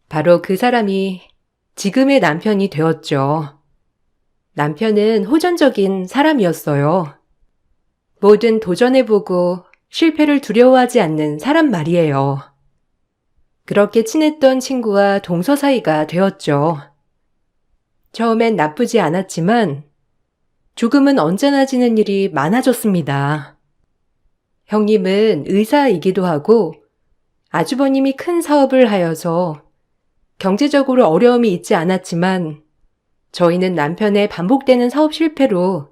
바로 그 사람이 지금의 남편이 되었죠. 남편은 호전적인 사람이었어요. 뭐든 도전해보고 실패를 두려워하지 않는 사람 말이에요. 그렇게 친했던 친구와 동서 사이가 되었죠. 처음엔 나쁘지 않았지만 조금은 언짢아지는 일이 많아졌습니다. 형님은 의사이기도 하고 아주버님이 큰 사업을 하여서 경제적으로 어려움이 있지 않았지만 저희는 남편의 반복되는 사업 실패로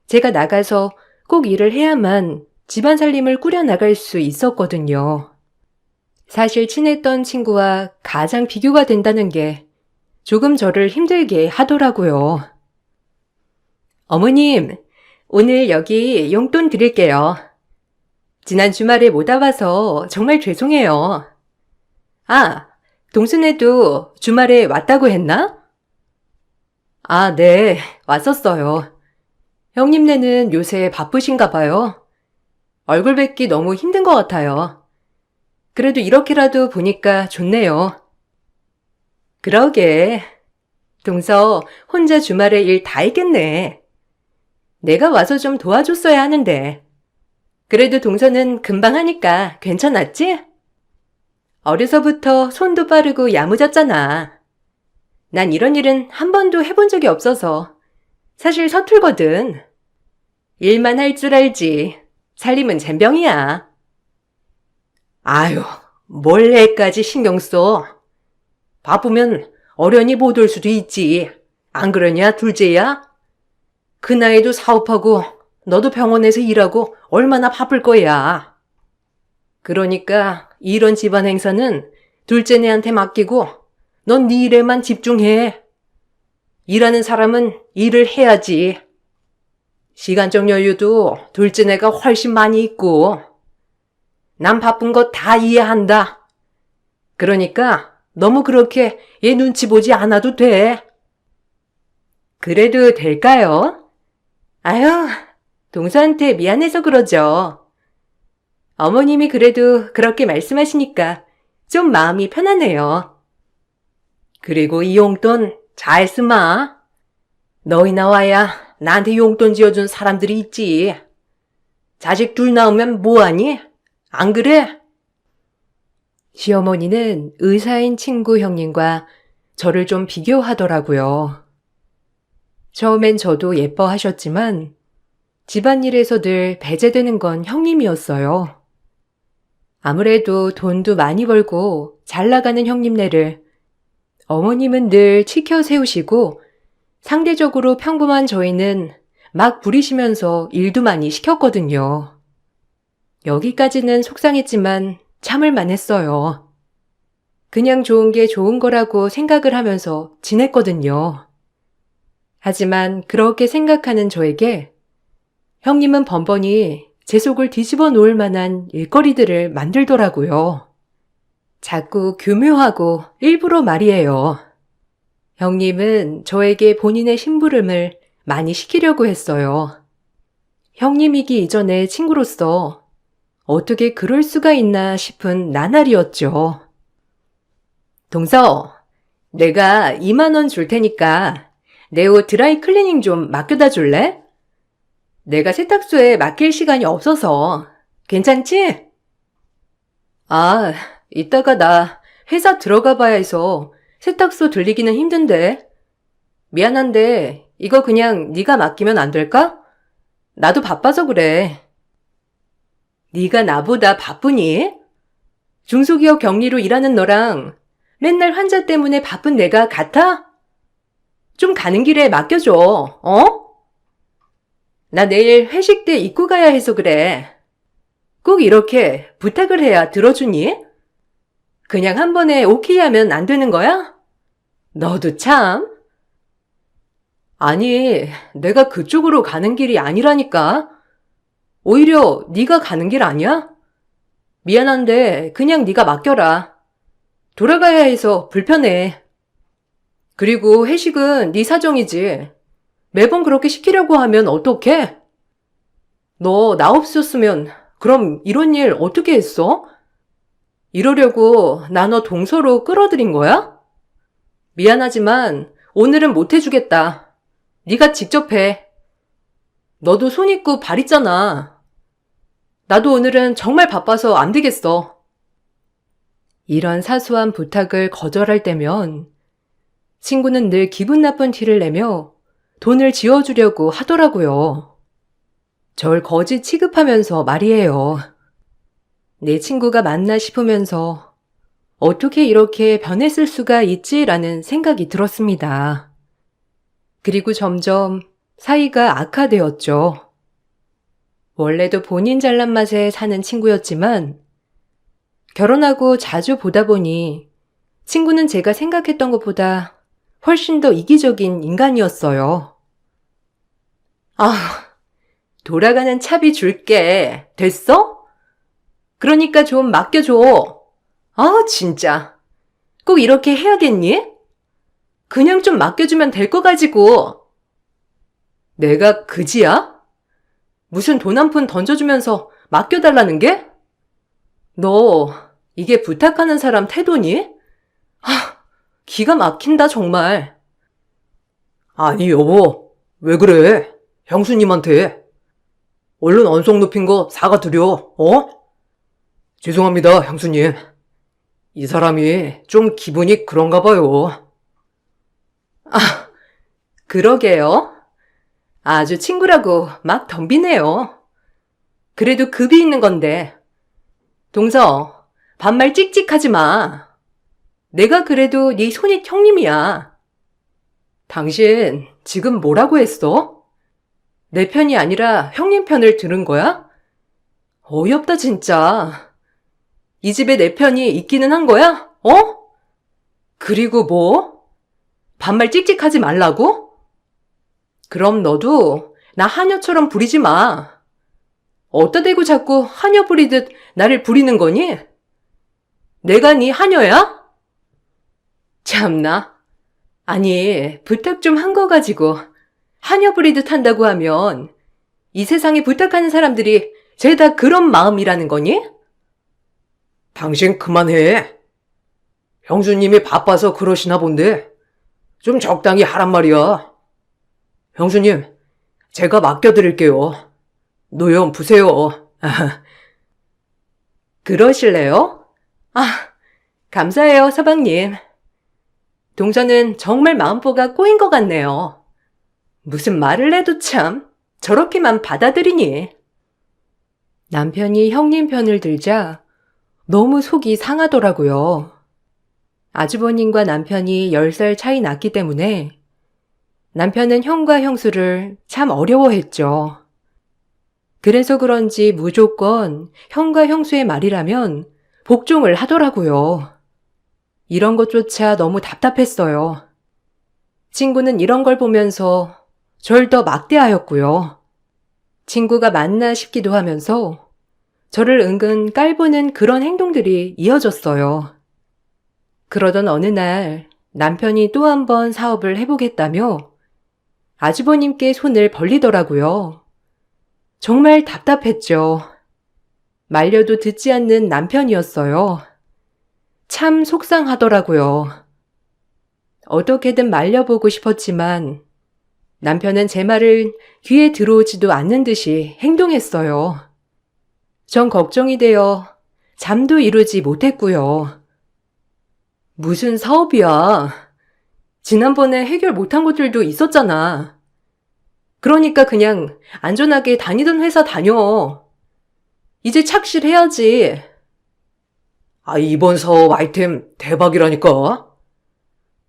제가 나가서 꼭 일을 해야만 집안 살림을 꾸려나갈 수 있었거든요. 사실 친했던 친구와 가장 비교가 된다는 게 조금 저를 힘들게 하더라고요. 어머님, 오늘 여기 용돈 드릴게요. 지난 주말에 못 와봐서 정말 죄송해요. 아, 동순애도 주말에 왔다고 했나? 아, 네, 왔었어요. 형님네는 요새 바쁘신가 봐요. 얼굴 뵙기 너무 힘든 것 같아요. 그래도 이렇게라도 보니까 좋네요. 그러게. 동서 혼자 주말에 일 다 했겠네. 내가 와서 좀 도와줬어야 하는데. 그래도 동서는 금방 하니까 괜찮았지? 어려서부터 손도 빠르고 야무졌잖아. 난 이런 일은 한 번도 해본 적이 없어서 사실 서툴거든. 일만 할 줄 알지. 살림은 젬병이야. 아유, 뭘 애까지 신경 써. 바쁘면 어련히 못 올 수도 있지. 안 그러냐, 둘째야? 그 나이도 사업하고 너도 병원에서 일하고 얼마나 바쁠 거야. 그러니까 이런 집안 행사는 둘째네한테 맡기고 넌 네 일에만 집중해. 일하는 사람은 일을 해야지. 시간적 여유도 둘째네가 훨씬 많이 있고 난 바쁜 거 다 이해한다. 그러니까 너무 그렇게 얘 눈치 보지 않아도 돼. 그래도 될까요? 아유, 동서한테 미안해서 그러죠. 어머님이 그래도 그렇게 말씀하시니까 좀 마음이 편하네요. 그리고 이 용돈 잘 쓰마. 너희 나와야 나한테 용돈 지어준 사람들이 있지. 자식 둘 낳으면 뭐하니? 안 그래? 시어머니는 의사인 친구 형님과 저를 좀 비교하더라고요. 처음엔 저도 예뻐하셨지만 집안일에서 늘 배제되는 건 형님이었어요. 아무래도 돈도 많이 벌고 잘 나가는 형님네를 어머님은 늘 치켜 세우시고 상대적으로 평범한 저희는 막 부리시면서 일도 많이 시켰거든요. 여기까지는 속상했지만 참을 만했어요. 그냥 좋은 게 좋은 거라고 생각을 하면서 지냈거든요. 하지만 그렇게 생각하는 저에게 형님은 번번이 제 속을 뒤집어 놓을 만한 일거리들을 만들더라고요. 자꾸 교묘하고 일부러 말이에요. 형님은 저에게 본인의 심부름을 많이 시키려고 했어요. 형님이기 이전의 친구로서 어떻게 그럴 수가 있나 싶은 나날이었죠. 동서, 내가 2만 원 줄 테니까 내 옷 드라이 클리닝 좀 맡겨다 줄래? 내가 세탁소에 맡길 시간이 없어서. 괜찮지? 아, 이따가 나 회사 들어가 봐야 해서 세탁소 들리기는 힘든데. 미안한데 이거 그냥 네가 맡기면 안 될까? 나도 바빠서 그래. 네가 나보다 바쁘니? 중소기업 격리로 일하는 너랑 맨날 환자 때문에 바쁜 내가 같아? 좀 가는 길에 맡겨줘, 어? 나 내일 회식 때 입고 가야 해서 그래. 꼭 이렇게 부탁을 해야 들어주니? 그냥 한 번에 오케이 하면 안 되는 거야? 너도 참. 아니, 내가 그쪽으로 가는 길이 아니라니까. 오히려 네가 가는 길 아니야? 미안한데 그냥 네가 맡겨라. 돌아가야 해서 불편해. 그리고 회식은 네 사정이지. 매번 그렇게 시키려고 하면 어떡해? 너 나 없었으면 그럼 이런 일 어떻게 했어? 이러려고 나 너 동서로 끌어들인 거야? 미안하지만 오늘은 못 해주겠다. 네가 직접 해. 너도 손 있고 발 있잖아. 나도 오늘은 정말 바빠서 안 되겠어. 이런 사소한 부탁을 거절할 때면 친구는 늘 기분 나쁜 티를 내며 돈을 지어주려고 하더라고요. 절 거지 취급하면서 말이에요. 내 친구가 맞나 싶으면서 어떻게 이렇게 변했을 수가 있지라는 생각이 들었습니다. 그리고 점점 사이가 악화되었죠. 원래도 본인 잘난 맛에 사는 친구였지만 결혼하고 자주 보다 보니 친구는 제가 생각했던 것보다 훨씬 더 이기적인 인간이었어요. 아, 돌아가는 차비 줄게. 됐어? 그러니까 좀 맡겨줘. 아, 진짜. 꼭 이렇게 해야겠니? 그냥 좀 맡겨주면 될 거 가지고. 내가 그지야? 무슨 돈 한 푼 던져주면서 맡겨달라는 게? 너 이게 부탁하는 사람 태도니? 아, 기가 막힌다 정말. 아니 여보, 왜 그래? 형수님한테. 얼른 언성 높인 거 사과드려, 어? 죄송합니다, 형수님. 이 사람이 좀 기분이 그런가 봐요. 아, 그러게요. 아주 친구라고 막 덤비네요. 그래도 급이 있는 건데. 동서, 반말 찍찍하지 마. 내가 그래도 네 손익 형님이야. 당신 지금 뭐라고 했어? 내 편이 아니라 형님 편을 들은 거야? 어이없다 진짜. 이 집에 내 편이 있기는 한 거야? 어? 그리고 뭐? 반말 찍찍하지 말라고? 그럼 너도 나 하녀처럼 부리지 마. 어디다 대고 자꾸 하녀 부리듯 나를 부리는 거니? 내가 네 하녀야? 참나. 아니, 부탁 좀 한 거 가지고 하녀 부리듯 한다고 하면 이 세상에 부탁하는 사람들이 죄다 그런 마음이라는 거니? 당신 그만해. 형수님이 바빠서 그러시나 본데 좀 적당히 하란 말이야. 형수님, 제가 맡겨드릴게요. 노염 푸세요. 그러실래요? 아, 감사해요, 서방님. 동서는 정말 마음보가 꼬인 것 같네요. 무슨 말을 해도 참 저렇게만 받아들이니. 남편이 형님 편을 들자 너무 속이 상하더라고요. 아주버님과 남편이 10살 차이 났기 때문에 남편은 형과 형수를 참 어려워했죠. 그래서 그런지 무조건 형과 형수의 말이라면 복종을 하더라고요. 이런 것조차 너무 답답했어요. 친구는 이런 걸 보면서 절 더 막대하였고요. 친구가 맞나 싶기도 하면서 저를 은근 깔보는 그런 행동들이 이어졌어요. 그러던 어느 날 남편이 또 한 번 사업을 해보겠다며 아주버님께 손을 벌리더라고요. 정말 답답했죠. 말려도 듣지 않는 남편이었어요. 참 속상하더라고요. 어떻게든 말려보고 싶었지만 남편은 제 말을 귀에 들어오지도 않는 듯이 행동했어요. 전 걱정이 되어 잠도 이루지 못했고요. 무슨 사업이야. 지난번에 해결 못한 것들도 있었잖아. 그러니까 그냥 안전하게 다니던 회사 다녀. 이제 착실해야지. 아, 이번 사업 아이템 대박이라니까.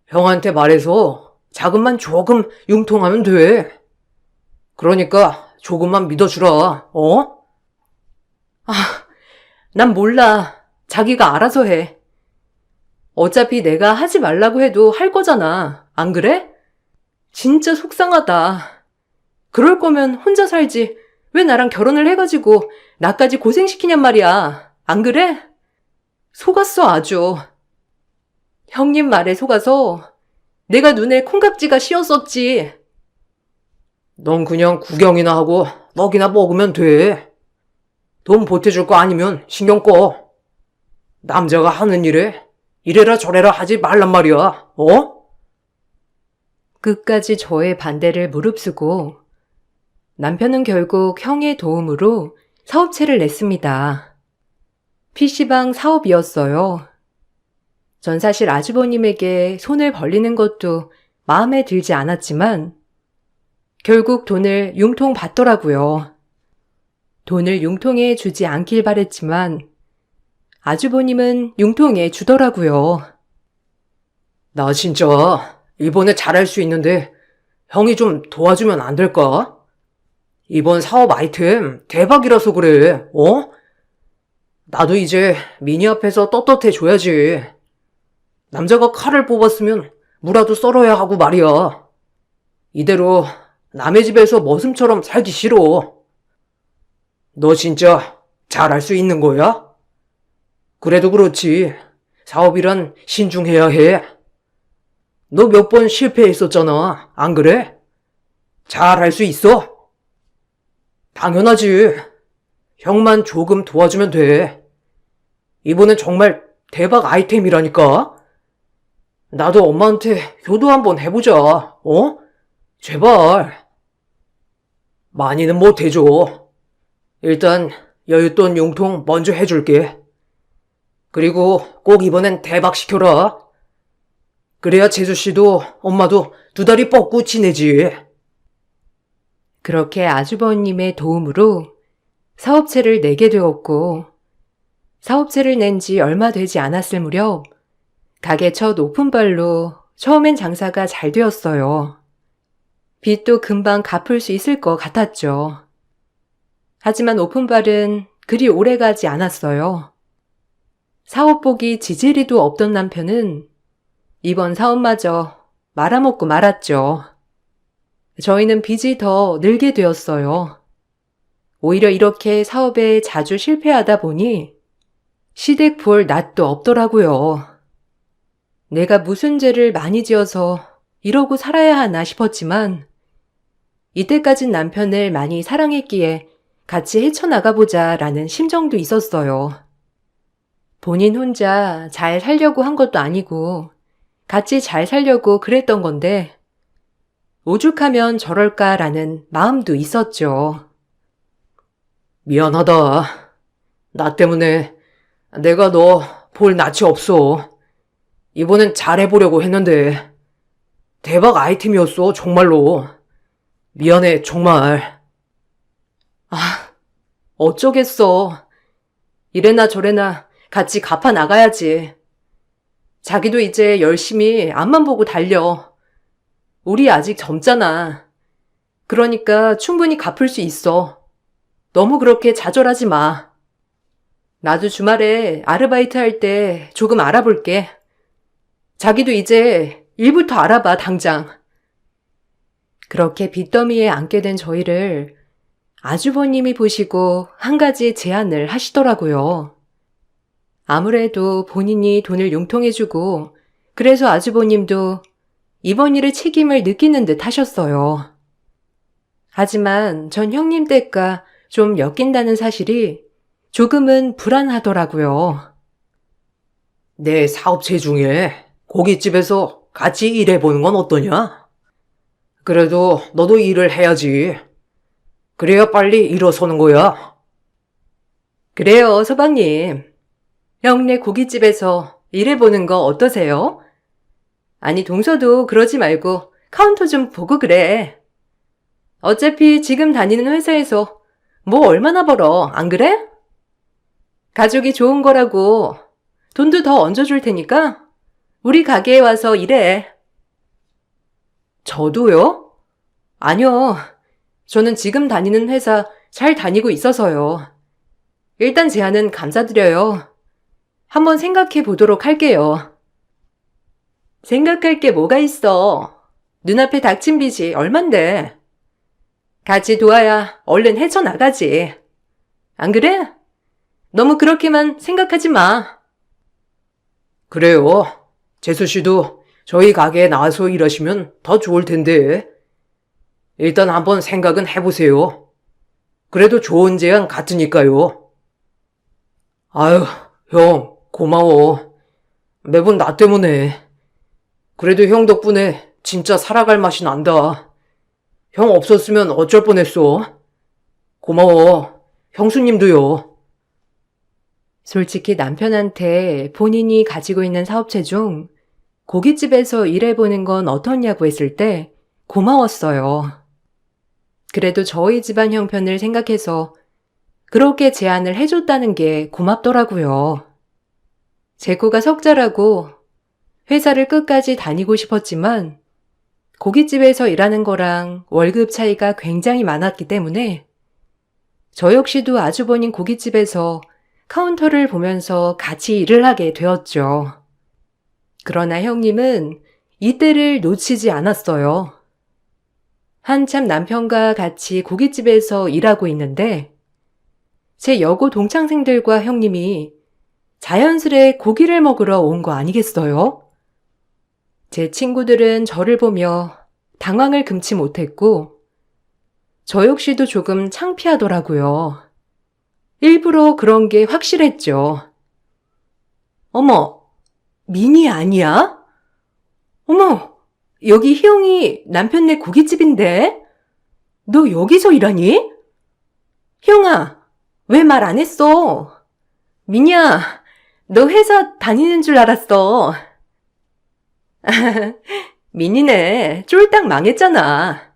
형한테 말해서 자금만 조금 융통하면 돼. 그러니까 조금만 믿어주라, 어? 아, 난 몰라. 자기가 알아서 해. 어차피 내가 하지 말라고 해도 할 거잖아. 안 그래? 진짜 속상하다. 그럴 거면 혼자 살지. 왜 나랑 결혼을 해가지고 나까지 고생시키냔 말이야. 안 그래? 속았어, 아주. 형님 말에 속아서 내가 눈에 콩깍지가 씌었었지. 넌 그냥 구경이나 하고 먹이나 먹으면 돼. 돈 보태줄 거 아니면 신경 꺼. 남자가 하는 일에 이래라 저래라 하지 말란 말이야, 어? 끝까지 저의 반대를 무릅쓰고 남편은 결국 형의 도움으로 사업체를 냈습니다. PC방 사업이었어요. 전 사실 아주버님에게 손을 벌리는 것도 마음에 들지 않았지만 결국 돈을 융통 받더라고요. 돈을 융통해 주지 않길 바랬지만 아주버님은 융통해 주더라고요. 나 진짜 이번에 잘할 수 있는데 형이 좀 도와주면 안 될까? 이번 사업 아이템 대박이라서 그래, 어? 나도 이제 미니 앞에서 떳떳해줘야지. 남자가 칼을 뽑았으면 무라도 썰어야 하고 말이야. 이대로 남의 집에서 머슴처럼 살기 싫어. 너 진짜 잘할 수 있는 거야? 그래도 그렇지. 사업이란 신중해야 해. 너 몇 번 실패했었잖아. 안 그래? 잘할 수 있어? 당연하지. 형만 조금 도와주면 돼. 이번엔 정말 대박 아이템이라니까. 나도 엄마한테 효도 한번 해보자. 어? 제발. 많이는 못 해줘. 일단 여윳돈 융통 먼저 해줄게. 그리고 꼭 이번엔 대박 시켜라. 그래야 재수씨도 엄마도 두 다리 뻗고 지내지. 그렇게 아주버님의 도움으로 사업체를 내게 되었고 사업체를 낸 지 얼마 되지 않았을 무렵 가게 첫 오픈발로 처음엔 장사가 잘 되었어요. 빚도 금방 갚을 수 있을 것 같았죠. 하지만 오픈발은 그리 오래가지 않았어요. 사업복이 지지리도 없던 남편은 이번 사업마저 말아먹고 말았죠. 저희는 빚이 더 늘게 되었어요. 오히려 이렇게 사업에 자주 실패하다 보니 시댁 볼 낯도 없더라고요. 내가 무슨 죄를 많이 지어서 이러고 살아야 하나 싶었지만 이때까진 남편을 많이 사랑했기에 같이 헤쳐나가보자 라는 심정도 있었어요. 본인 혼자 잘 살려고 한 것도 아니고 같이 잘 살려고 그랬던 건데 오죽하면 저럴까라는 마음도 있었죠. 미안하다. 나 때문에 내가 너 볼 낯이 없어. 이번엔 잘해보려고 했는데 대박 아이템이었어, 정말로. 미안해, 정말. 어쩌겠어. 이래나 저래나 같이 갚아 나가야지. 자기도 이제 열심히 앞만 보고 달려. 우리 아직 젊잖아. 그러니까 충분히 갚을 수 있어. 너무 그렇게 좌절하지 마. 나도 주말에 아르바이트 할 때 조금 알아볼게. 자기도 이제 일부터 알아봐, 당장. 그렇게 빚더미에 앉게 된 저희를 아주버님이 보시고 한 가지 제안을 하시더라고요. 아무래도 본인이 돈을 융통해주고 그래서 아주버님도 이번 일의 책임을 느끼는 듯 하셨어요. 하지만 전 형님 댁과 좀 엮인다는 사실이 조금은 불안하더라고요. 내 사업체 중에 고깃집에서 같이 일해보는 건 어떠냐? 그래도 너도 일을 해야지. 그래야 빨리 일어서는 거야. 그래요, 서방님. 형네 고깃집에서 일해보는 거 어떠세요? 아니, 동서도 그러지 말고 카운터 좀 보고 그래. 어차피 지금 다니는 회사에서 뭐 얼마나 벌어, 안 그래? 가족이 좋은 거라고 돈도 더 얹어줄 테니까 우리 가게에 와서 일해. 저도요? 아니요. 저는 지금 다니는 회사 잘 다니고 있어서요. 일단 제안은 감사드려요. 한번 생각해 보도록 할게요. 생각할 게 뭐가 있어. 눈앞에 닥친 빚이 얼만데. 같이 도와야 얼른 헤쳐나가지. 안 그래? 너무 그렇게만 생각하지 마. 그래요. 재수씨도 저희 가게에 나와서 일하시면 더 좋을 텐데. 일단 한번 생각은 해보세요. 그래도 좋은 제안 같으니까요. 아유, 형, 고마워. 매번 나 때문에. 그래도 형 덕분에 진짜 살아갈 맛이 난다. 형 없었으면 어쩔 뻔했어. 고마워. 형수님도요. 솔직히 남편한테 본인이 가지고 있는 사업체 중 고깃집에서 일해보는 건 어떻냐고 했을 때 고마웠어요. 그래도 저희 집안 형편을 생각해서 그렇게 제안을 해줬다는 게 고맙더라고요. 제코가 석자라고 회사를 끝까지 다니고 싶었지만 고깃집에서 일하는 거랑 월급 차이가 굉장히 많았기 때문에 저 역시도 아주버님 고깃집에서 카운터를 보면서 같이 일을 하게 되었죠. 그러나 형님은 이때를 놓치지 않았어요. 한참 남편과 같이 고깃집에서 일하고 있는데 제 여고 동창생들과 형님이 자연스레 고기를 먹으러 온 거 아니겠어요? 제 친구들은 저를 보며 당황을 금치 못했고 저 역시도 조금 창피하더라고요. 일부러 그런 게 확실했죠. 어머, 민희 아니야? 어머, 여기 희영이 남편네 고깃집인데? 너 여기서 일하니? 희영아, 왜 말 안 했어? 민희야, 너 회사 다니는 줄 알았어. 민희네 쫄딱 망했잖아.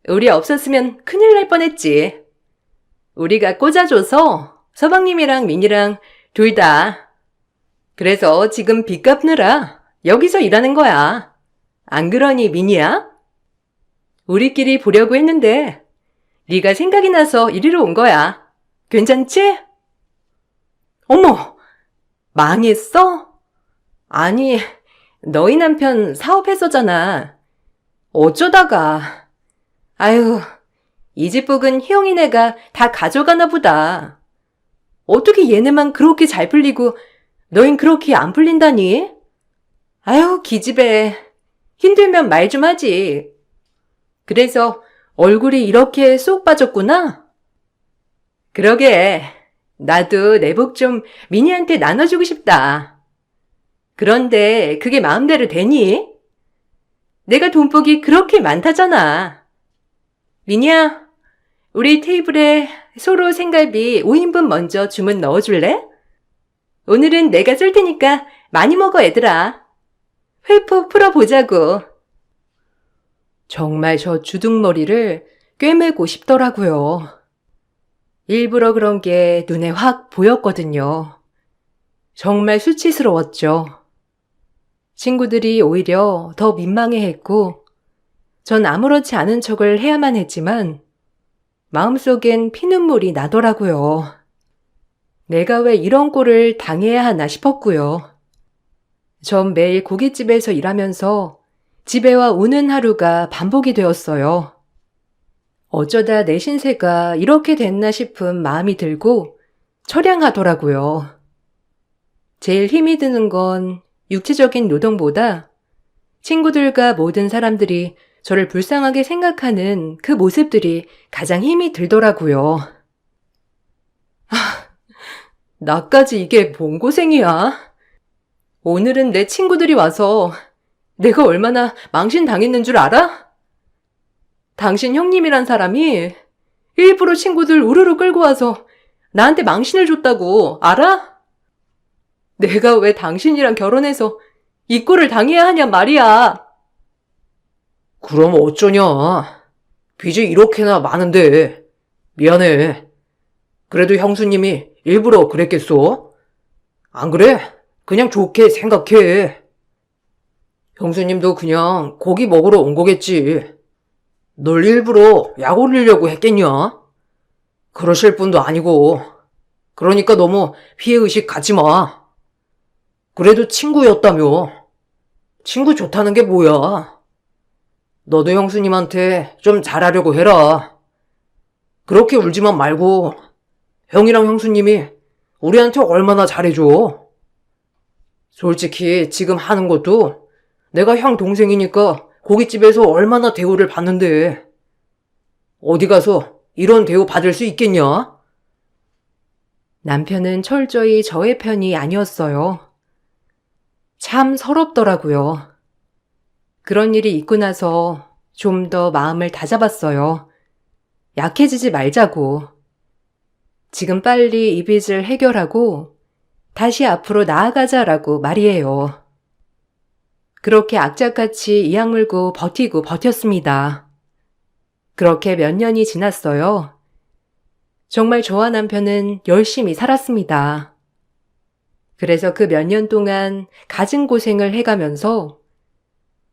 우리 없었으면 큰일 날 뻔했지. 우리가 꽂아줘서 서방님이랑 민희랑 둘 다. 그래서 지금 빚 갚느라 여기서 일하는 거야. 안 그러니 민희야? 우리끼리 보려고 했는데 네가 생각이 나서 이리로 온 거야. 괜찮지? 어머, 망했어? 아니, 너희 남편 사업했었잖아. 어쩌다가. 아유, 이 집 복은 희영이네가 다 가져가나 보다. 어떻게 얘네만 그렇게 잘 풀리고 너흰 그렇게 안 풀린다니? 아유, 기집애. 힘들면 말 좀 하지. 그래서 얼굴이 이렇게 쏙 빠졌구나? 그러게. 나도 내 복 좀 민희한테 나눠주고 싶다. 그런데 그게 마음대로 되니? 내가 돈복이 그렇게 많다잖아. 민희야, 우리 테이블에 소로 생갈비 5인분 먼저 주문 넣어줄래? 오늘은 내가 쏠 테니까 많이 먹어 얘들아. 회포 풀어보자고. 정말 저 주둥머리를 꿰매고 싶더라고요. 일부러 그런 게 눈에 확 보였거든요. 정말 수치스러웠죠. 친구들이 오히려 더 민망해했고 전 아무렇지 않은 척을 해야만 했지만 마음속엔 피눈물이 나더라고요. 내가 왜 이런 꼴을 당해야 하나 싶었고요. 전 매일 고깃집에서 일하면서 집에 와 우는 하루가 반복이 되었어요. 어쩌다 내 신세가 이렇게 됐나 싶은 마음이 들고 처량하더라고요. 제일 힘이 드는 건 육체적인 노동보다 친구들과 모든 사람들이 저를 불쌍하게 생각하는 그 모습들이 가장 힘이 들더라고요. 나까지 이게 뭔 고생이야? 오늘은 내 친구들이 와서 내가 얼마나 망신당했는 줄 알아? 당신 형님이란 사람이 일부러 친구들 우르르 끌고 와서 나한테 망신을 줬다고 알아? 내가 왜 당신이랑 결혼해서 이 꼴을 당해야 하냔 말이야. 그럼 어쩌냐. 빚이 이렇게나 많은데. 미안해. 그래도 형수님이 일부러 그랬겠어? 안 그래? 그냥 좋게 생각해. 형수님도 그냥 고기 먹으러 온 거겠지. 널 일부러 약 올리려고 했겠냐? 그러실 분도 아니고. 그러니까 너무 피해의식 갖지 마. 그래도 친구였다며. 친구 좋다는 게 뭐야? 너도 형수님한테 좀 잘하려고 해라. 그렇게 울지만 말고 형이랑 형수님이 우리한테 얼마나 잘해줘. 솔직히 지금 하는 것도 내가 형 동생이니까 고깃집에서 얼마나 대우를 받는데. 어디 가서 이런 대우 받을 수 있겠냐? 남편은 철저히 저의 편이 아니었어요. 참 서럽더라고요. 그런 일이 있고 나서 좀 더 마음을 다잡았어요. 약해지지 말자고. 지금 빨리 이 빚을 해결하고 다시 앞으로 나아가자라고 말이에요. 그렇게 악착같이 이악 물고 버티고 버텼습니다. 그렇게 몇 년이 지났어요. 정말 저와 남편은 열심히 살았습니다. 그래서 그 몇 년 동안 갖은 고생을 해가면서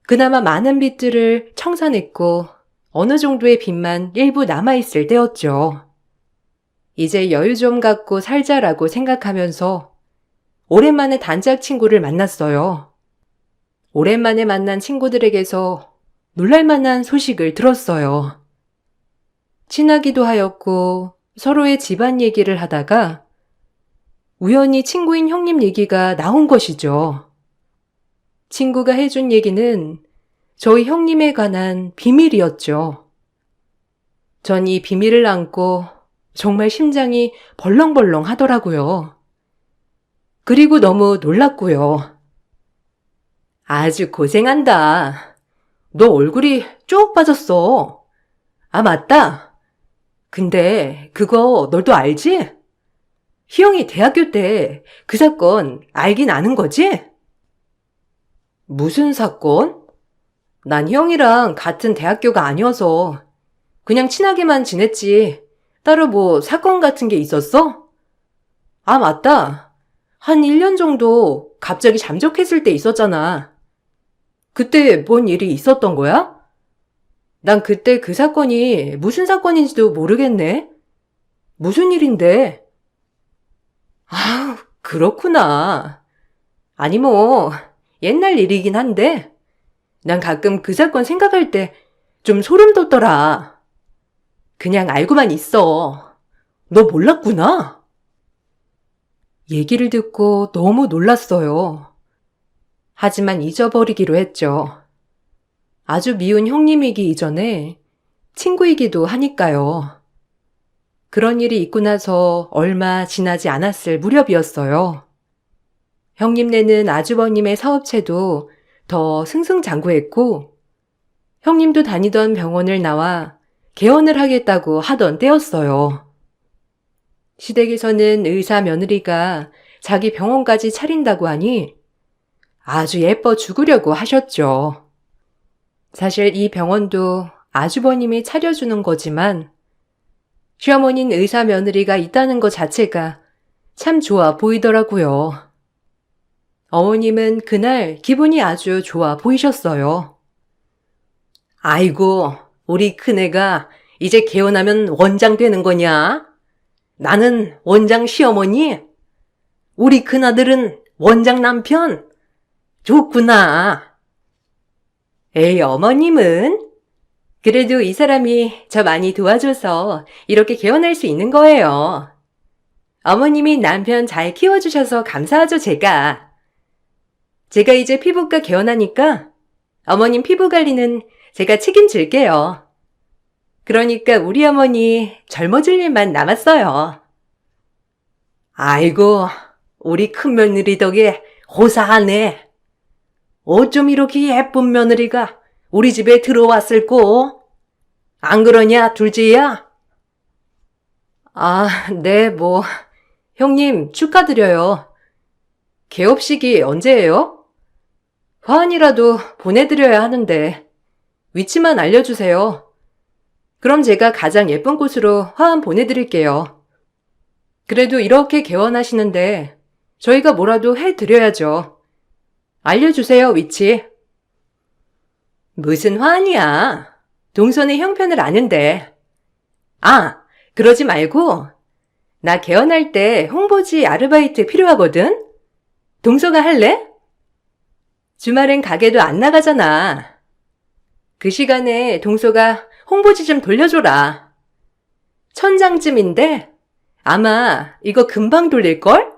그나마 많은 빚들을 청산했고 어느 정도의 빚만 일부 남아있을 때였죠. 이제 여유 좀 갖고 살자라고 생각하면서 오랜만에 단짝 친구를 만났어요. 오랜만에 만난 친구들에게서 놀랄만한 소식을 들었어요. 친하기도 하였고 서로의 집안 얘기를 하다가 우연히 친구인 형님 얘기가 나온 것이죠. 친구가 해준 얘기는 저희 형님에 관한 비밀이었죠. 전 이 비밀을 안고 정말 심장이 벌렁벌렁 하더라고요. 그리고 너무 놀랐고요. 아주 고생한다. 너 얼굴이 쭉 빠졌어. 아, 맞다. 근데 그거 너도 알지? 희영이 대학교 때 그 사건 알긴 아는 거지? 무슨 사건? 난 희영이랑 같은 대학교가 아니어서 그냥 친하게만 지냈지. 따로 뭐 사건 같은 게 있었어? 아, 맞다. 한 1년 정도 갑자기 잠적했을 때 있었잖아. 그때 뭔 일이 있었던 거야? 난 그때 그 사건이 무슨 사건인지도 모르겠네. 무슨 일인데? 아, 그렇구나. 아니 뭐 옛날 일이긴 한데 난 가끔 그 사건 생각할 때 좀 소름 돋더라. 그냥 알고만 있어. 너 몰랐구나. 얘기를 듣고 너무 놀랐어요. 하지만 잊어버리기로 했죠. 아주 미운 형님이기 이전에 친구이기도 하니까요. 그런 일이 있고 나서 얼마 지나지 않았을 무렵이었어요. 형님네는 아주버님의 사업체도 더 승승장구했고 형님도 다니던 병원을 나와 개원을 하겠다고 하던 때였어요. 시댁에서는 의사 며느리가 자기 병원까지 차린다고 하니 아주 예뻐 죽으려고 하셨죠. 사실 이 병원도 아주버님이 차려주는 거지만 시어머니는 의사 며느리가 있다는 것 자체가 참 좋아 보이더라고요. 어머님은 그날 기분이 아주 좋아 보이셨어요. 아이고, 우리 큰애가 이제 개원하면 원장 되는 거냐? 나는 원장 시어머니? 우리 큰아들은 원장 남편? 좋구나. 에이, 어머님은? 그래도 이 사람이 저 많이 도와줘서 이렇게 개원할 수 있는 거예요. 어머님이 남편 잘 키워주셔서 감사하죠, 제가. 제가 이제 피부과 개원하니까 어머님 피부 관리는 제가 책임질게요. 그러니까 우리 어머니 젊어질 일만 남았어요. 아이고, 우리 큰며느리 덕에 호사하네. 어쩜 이렇게 예쁜 며느리가 우리 집에 들어왔을꼬? 안 그러냐, 둘째야? 아, 네, 뭐, 형님 축하드려요. 개업식이 언제예요? 화환이라도 보내드려야 하는데 위치만 알려주세요. 그럼 제가 가장 예쁜 곳으로 화환 보내드릴게요. 그래도 이렇게 개원하시는데 저희가 뭐라도 해드려야죠. 알려주세요, 위치. 무슨 화환이야. 동선의 형편을 아는데. 아, 그러지 말고 나 개원할 때 홍보지 아르바이트 필요하거든? 동서가 할래? 주말엔 가게도 안 나가잖아. 그 시간에 동서가 홍보지 좀 돌려줘라. 1000장쯤인데 아마 이거 금방 돌릴걸?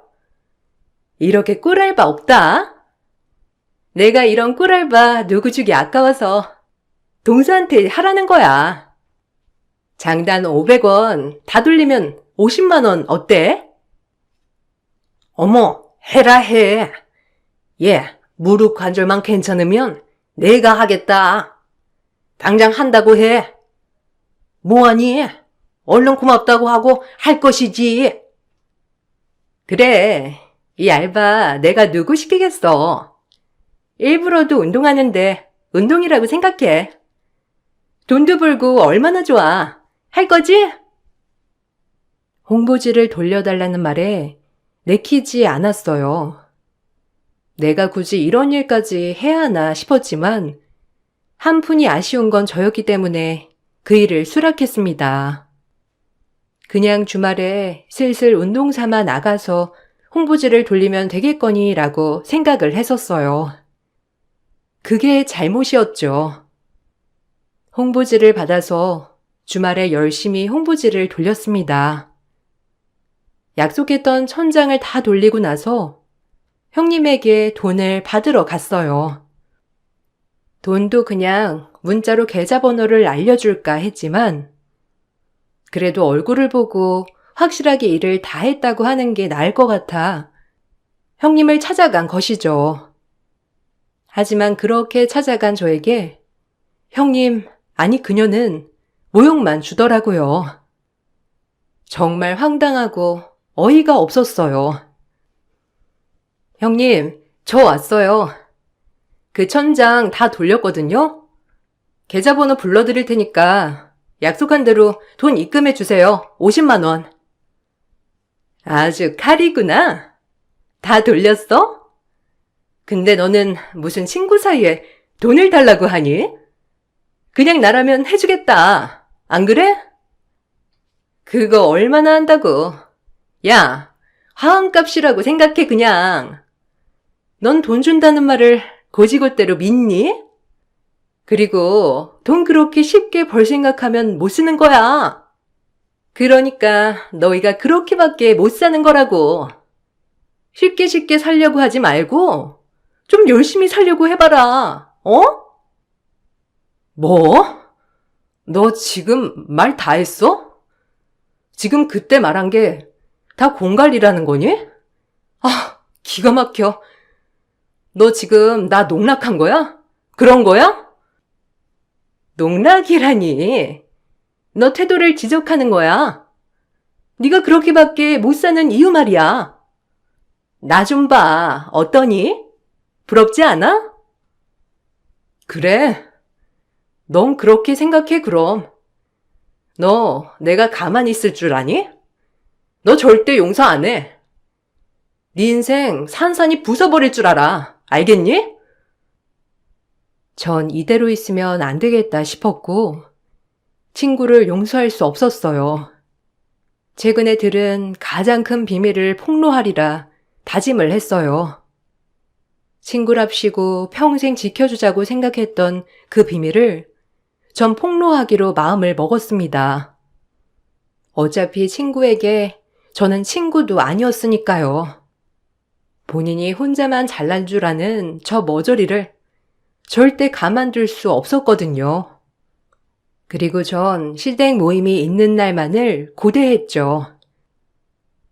이렇게 꿀알바 없다. 내가 이런 꿀알바 누구 주기 아까워서 동서한테 하라는 거야. 장단 500원 다 돌리면 50만 원 어때? 어머, 해라 해. 얘, 무릎 관절만 괜찮으면 내가 하겠다. 당장 한다고 해. 뭐하니? 얼른 고맙다고 하고 할 것이지. 그래, 이 알바 내가 누구 시키겠어. 일부러도 운동하는데 운동이라고 생각해. 돈도 벌고 얼마나 좋아. 할 거지? 홍보지를 돌려달라는 말에 내키지 않았어요. 내가 굳이 이런 일까지 해야 하나 싶었지만 한푼이 아쉬운 건 저였기 때문에 그 일을 수락했습니다. 그냥 주말에 슬슬 운동 삼아 나가서 홍보지를 돌리면 되겠거니라고 생각을 했었어요. 그게 잘못이었죠. 홍보지를 받아서 주말에 열심히 홍보지를 돌렸습니다. 약속했던 1000장을 다 돌리고 나서 형님에게 돈을 받으러 갔어요. 돈도 그냥 문자로 계좌번호를 알려줄까 했지만 그래도 얼굴을 보고 확실하게 일을 다 했다고 하는 게 나을 것 같아 형님을 찾아간 것이죠. 하지만 그렇게 찾아간 저에게 형님, 아니 그녀는 모욕만 주더라고요. 정말 황당하고 어이가 없었어요. 형님, 저 왔어요. 그 1000장 다 돌렸거든요. 계좌번호 불러드릴 테니까 약속한 대로 돈 입금해 주세요. 50만 원. 아주 칼이구나. 다 돌렸어? 근데 너는 무슨 친구 사이에 돈을 달라고 하니? 그냥 나라면 해주겠다. 안 그래? 그거 얼마나 한다고. 야, 화환값이라고 생각해 그냥. 넌 돈 준다는 말을 고지고대로 믿니? 그리고 돈 그렇게 쉽게 벌 생각하면 못 쓰는 거야. 그러니까 너희가 그렇게밖에 못 사는 거라고. 쉽게 쉽게 살려고 하지 말고 좀 열심히 살려고 해봐라. 어? 뭐? 너 지금 말 다 했어? 지금 그때 말한 게 다 공갈이라는 거니? 아, 기가 막혀. 너 지금 나 농락한 거야? 그런 거야? 농락이라니. 너 태도를 지적하는 거야. 네가 그렇게밖에 못 사는 이유 말이야. 나 좀 봐. 어떠니? 부럽지 않아? 그래. 넌 그렇게 생각해 그럼. 너 내가 가만히 있을 줄 아니? 너 절대 용서 안 해. 네 인생 산산이 부숴버릴 줄 알아. 알겠니? 전 이대로 있으면 안 되겠다 싶었고 친구를 용서할 수 없었어요. 최근에 들은 가장 큰 비밀을 폭로하리라 다짐을 했어요. 친구랍시고 평생 지켜주자고 생각했던 그 비밀을 전 폭로하기로 마음을 먹었습니다. 어차피 친구에게 저는 친구도 아니었으니까요. 본인이 혼자만 잘난 줄 아는 저 머저리를 절대 가만둘 수 없었거든요. 그리고 전 시댁 모임이 있는 날만을 고대했죠.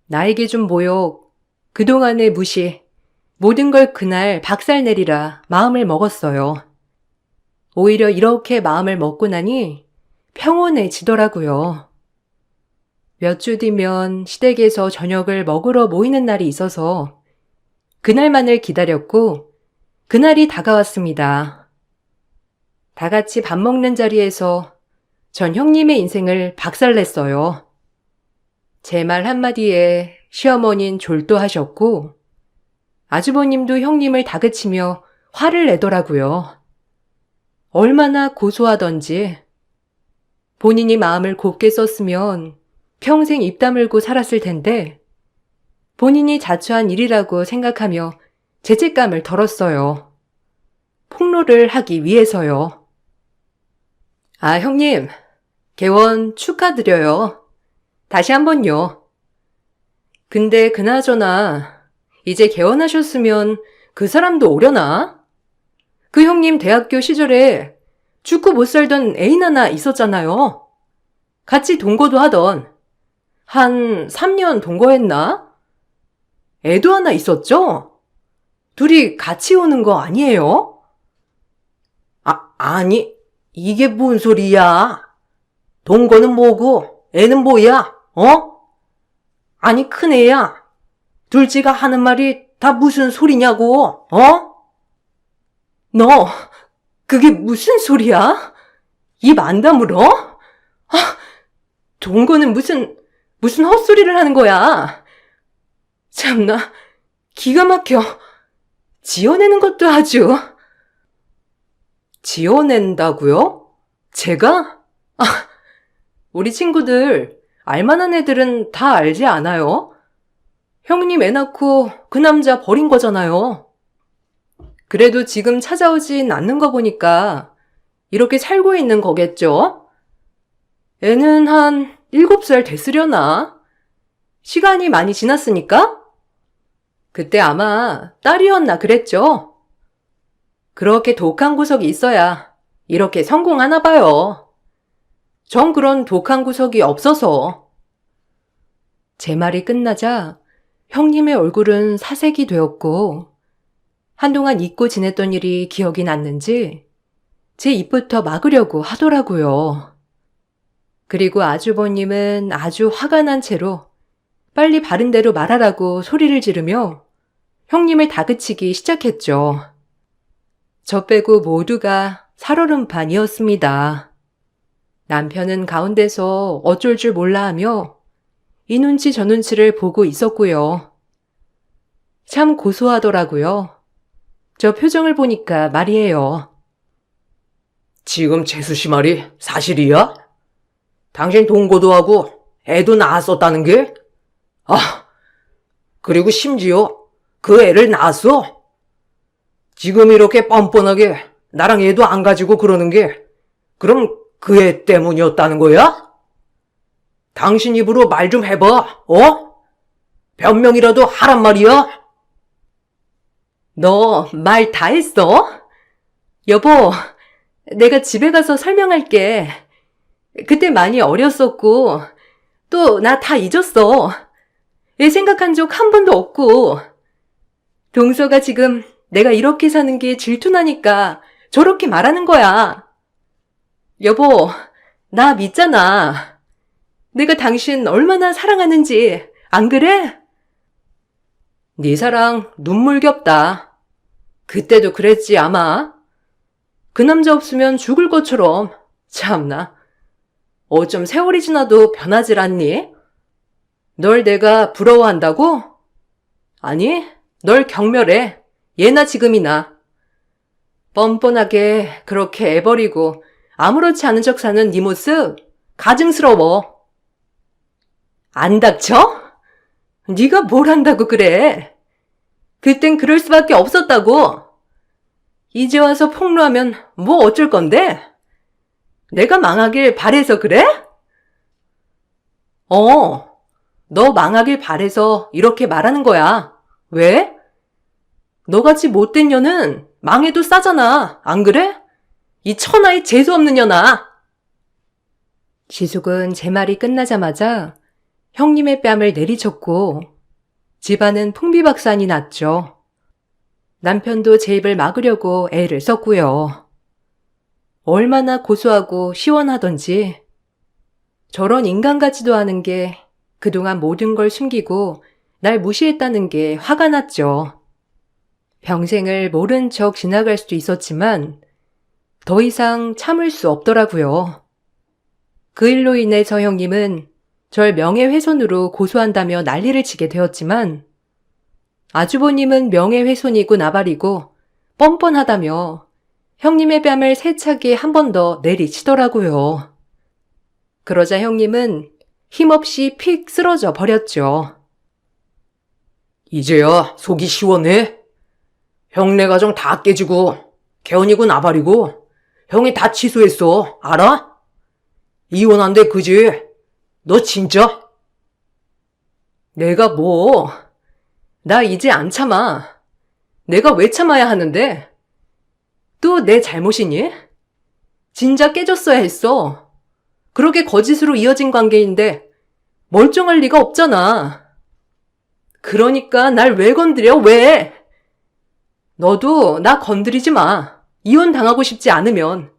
나에게 준 모욕, 그동안의 무시, 모든 걸 그날 박살내리라 마음을 먹었어요. 오히려 이렇게 마음을 먹고 나니 평온해지더라고요. 몇 주 뒤면 시댁에서 저녁을 먹으러 모이는 날이 있어서 그날만을 기다렸고 그날이 다가왔습니다. 다 같이 밥 먹는 자리에서 전 형님의 인생을 박살냈어요. 제 말 한마디에 시어머니는 졸도하셨고 아주버님도 형님을 다그치며 화를 내더라고요. 얼마나 고소하던지. 본인이 마음을 곱게 썼으면 평생 입 다물고 살았을 텐데 본인이 자초한 일이라고 생각하며 죄책감을 덜었어요. 폭로를 하기 위해서요. 아, 형님, 개원 축하드려요. 다시 한번요. 근데 그나저나 이제 개원하셨으면 그 사람도 오려나? 그 형님 대학교 시절에 죽고 못 살던 애인 하나 있었잖아요. 같이 동거도 하던. 한 3년 동거했나? 애도 하나 있었죠? 둘이 같이 오는 거 아니에요? 아니, 이게 뭔 소리야? 동거는 뭐고, 애는 뭐야, 어? 아니, 큰애야. 둘째가 하는 말이 다 무슨 소리냐고, 어? 너, 그게 무슨 소리야? 입 안 다물어? 동거는 무슨 헛소리를 하는 거야? 참나, 기가 막혀. 지어내는 것도 아주. 지어낸다고요? 제가? 우리 친구들, 알만한 애들은 다 알지 않아요? 형님 애 낳고 그 남자 버린 거잖아요. 그래도 지금 찾아오진 않는 거 보니까 이렇게 살고 있는 거겠죠? 애는 한 7살 됐으려나? 시간이 많이 지났으니까? 그때 아마 딸이었나 그랬죠? 그렇게 독한 구석이 있어야 이렇게 성공하나 봐요. 전 그런 독한 구석이 없어서. 제 말이 끝나자 형님의 얼굴은 사색이 되었고 한동안 잊고 지냈던 일이 기억이 났는지 제 입부터 막으려고 하더라고요. 그리고 아주버님은 아주 화가 난 채로 빨리 바른 대로 말하라고 소리를 지르며 형님을 다그치기 시작했죠. 저 빼고 모두가 살얼음판이었습니다. 남편은 가운데서 어쩔 줄 몰라 하며 이 눈치 저 눈치를 보고 있었고요. 참 고소하더라고요. 저 표정을 보니까 말이에요. 지금 재수 씨 말이 사실이야? 당신 동거도 하고 애도 낳았었다는 게? 그리고 심지어 그 애를 낳았어? 지금 이렇게 뻔뻔하게 나랑 애도 안 가지고 그러는 게 그럼 그 애 때문이었다는 거야? 당신 입으로 말 좀 해봐, 어? 변명이라도 하란 말이야? 너 말 다 했어? 여보, 내가 집에 가서 설명할게. 그때 많이 어렸었고 또 나 다 잊었어. 애 생각한 적 한 번도 없고. 동서가 지금 내가 이렇게 사는 게 질투나니까 저렇게 말하는 거야. 여보, 나 믿잖아. 내가 당신 얼마나 사랑하는지 안 그래? 네 사랑 눈물겹다. 그때도 그랬지 아마. 그 남자 없으면 죽을 것처럼. 참나. 어쩜 세월이 지나도 변하질 않니? 널 내가 부러워한다고? 아니, 널 경멸해. 예나 지금이나. 뻔뻔하게 그렇게 애버리고 아무렇지 않은 척 사는 네 모습 가증스러워. 안 닥쳐? 네가 뭘 한다고 그래? 그땐 그럴 수밖에 없었다고. 이제 와서 폭로하면 뭐 어쩔 건데? 내가 망하길 바래서 그래? 너 망하길 바래서 이렇게 말하는 거야. 왜? 너같이 못된 년은 망해도 싸잖아. 안 그래? 이 천하의 재수없는 년아. 지숙은 제 말이 끝나자마자 형님의 뺨을 내리쳤고 집안은 풍비박산이 났죠. 남편도 제 입을 막으려고 애를 썼고요. 얼마나 고소하고 시원하던지 저런 인간 같지도 않은 게 그동안 모든 걸 숨기고 날 무시했다는 게 화가 났죠. 평생을 모른 척 지나갈 수도 있었지만 더 이상 참을 수 없더라고요. 그 일로 인해 저 형님은 절 명예훼손으로 고소한다며 난리를 치게 되었지만 아주버님은 명예훼손이고 나발이고 뻔뻔하다며 형님의 뺨을 세차게 한 번 더 내리치더라고요. 그러자 형님은 힘없이 픽 쓰러져 버렸죠. 이제야 속이 시원해? 형네 가정 다 깨지고 개헌이고 나발이고 형이 다 취소했어. 알아? 이혼한대 그지? 너 진짜? 내가 뭐? 나 이제 안 참아. 내가 왜 참아야 하는데? 또 내 잘못이니? 진작 깨졌어야 했어. 그렇게 거짓으로 이어진 관계인데 멀쩡할 리가 없잖아. 그러니까 날 왜 건드려? 왜? 너도 나 건드리지 마. 이혼 당하고 싶지 않으면.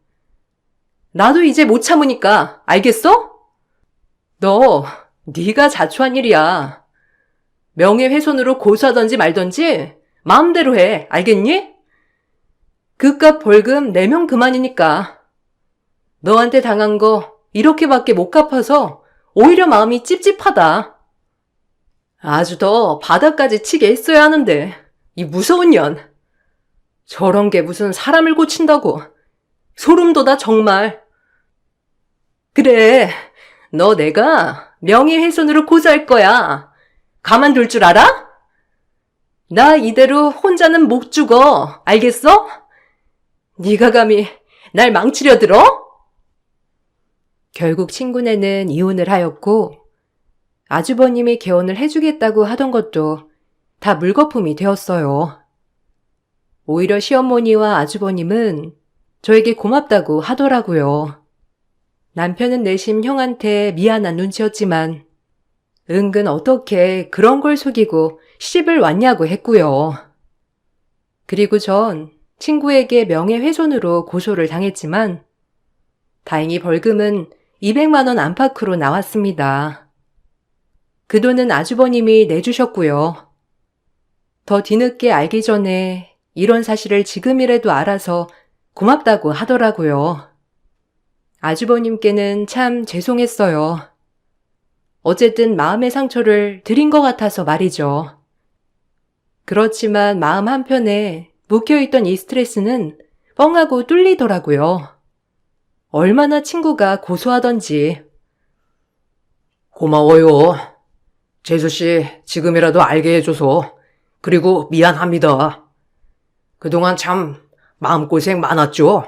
나도 이제 못 참으니까. 알겠어? 너 네가 자초한 일이야. 명예훼손으로 고소하던지 말던지 마음대로 해. 알겠니? 그깟 벌금 내면 그만이니까. 너한테 당한 거 이렇게밖에 못 갚아서 오히려 마음이 찝찝하다. 아주 더 바닥까지 치게 했어야 하는데 이 무서운 년. 저런 게 무슨 사람을 고친다고. 소름 돋아 정말. 그래, 너 내가 명예훼손으로 고소할 거야. 가만둘 줄 알아? 나 이대로 혼자는 못 죽어. 알겠어? 네가 감히 날 망치려 들어? 결국 친구네는 이혼을 하였고 아주버님이 개원을 해주겠다고 하던 것도 다 물거품이 되었어요. 오히려 시어머니와 아주버님은 저에게 고맙다고 하더라고요. 남편은 내심 형한테 미안한 눈치였지만 은근 어떻게 그런 걸 속이고 시집을 왔냐고 했고요. 그리고 전 친구에게 명예훼손으로 고소를 당했지만 다행히 벌금은 200만 원 안팎으로 나왔습니다. 그 돈은 아주버님이 내주셨고요. 더 뒤늦게 알기 전에 이런 사실을 지금이라도 알아서 고맙다고 하더라고요. 아주버님께는 참 죄송했어요. 어쨌든 마음의 상처를 드린 것 같아서 말이죠. 그렇지만 마음 한편에 묵혀있던 이 스트레스는 뻥하고 뚫리더라고요. 얼마나 친구가 고소하던지. 고마워요. 재수씨, 지금이라도 알게 해줘서. 그리고 미안합니다. 그동안 참 마음고생 많았죠?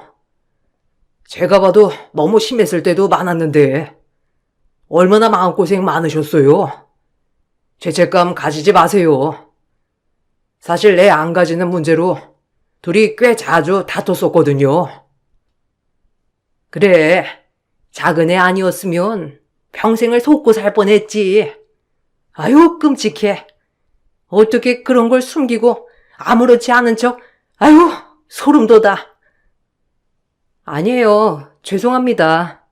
제가 봐도 너무 심했을 때도 많았는데 얼마나 마음고생 많으셨어요? 죄책감 가지지 마세요. 사실 내 안 가지는 문제로 둘이 꽤 자주 다퉜었거든요. 그래, 작은 애 아니었으면 평생을 속고 살 뻔했지. 아유, 끔찍해. 어떻게 그런 걸 숨기고 아무렇지 않은 척, 아유, 소름 돋아. 아니에요. 죄송합니다.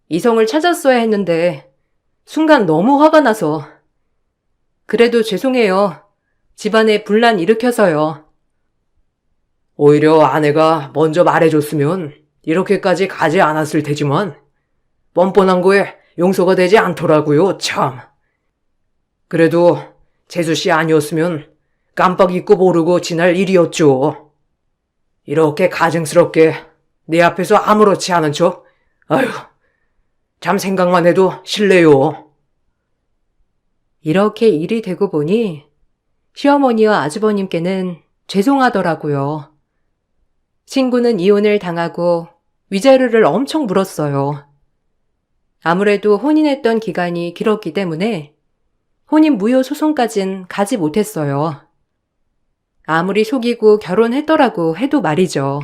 이성을 찾았어야 했는데 순간 너무 화가 나서. 그래도 죄송해요. 집안에 분란 일으켜서요. 오히려 아내가 먼저 말해줬으면 이렇게까지 가지 않았을 테지만 뻔뻔한 거에 용서가 되지 않더라고요, 참. 그래도 재수씨 아니었으면 깜빡 잊고 모르고 지날 일이었죠. 이렇게 가증스럽게 내 앞에서 아무렇지 않은 척, 아휴, 참 생각만 해도 싫네요. 이렇게 일이 되고 보니 시어머니와 아주버님께는 죄송하더라고요. 친구는 이혼을 당하고 위자료를 엄청 물었어요. 아무래도 혼인했던 기간이 길었기 때문에 혼인 무효 소송까진 가지 못했어요. 아무리 속이고 결혼했더라고 해도 말이죠.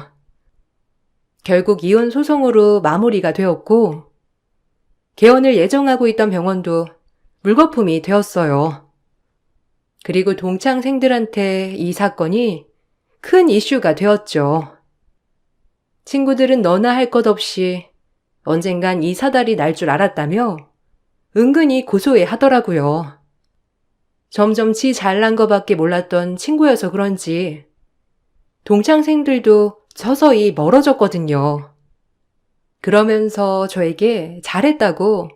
결국 이혼 소송으로 마무리가 되었고 개원을 예정하고 있던 병원도 물거품이 되었어요. 그리고 동창생들한테 이 사건이 큰 이슈가 되었죠. 친구들은 너나 할 것 없이 언젠간 이 사달이 날 줄 알았다며 은근히 고소해 하더라고요. 점점 지 잘난 거밖에 몰랐던 친구여서 그런지 동창생들도 서서히 멀어졌거든요. 그러면서 저에게 잘했다고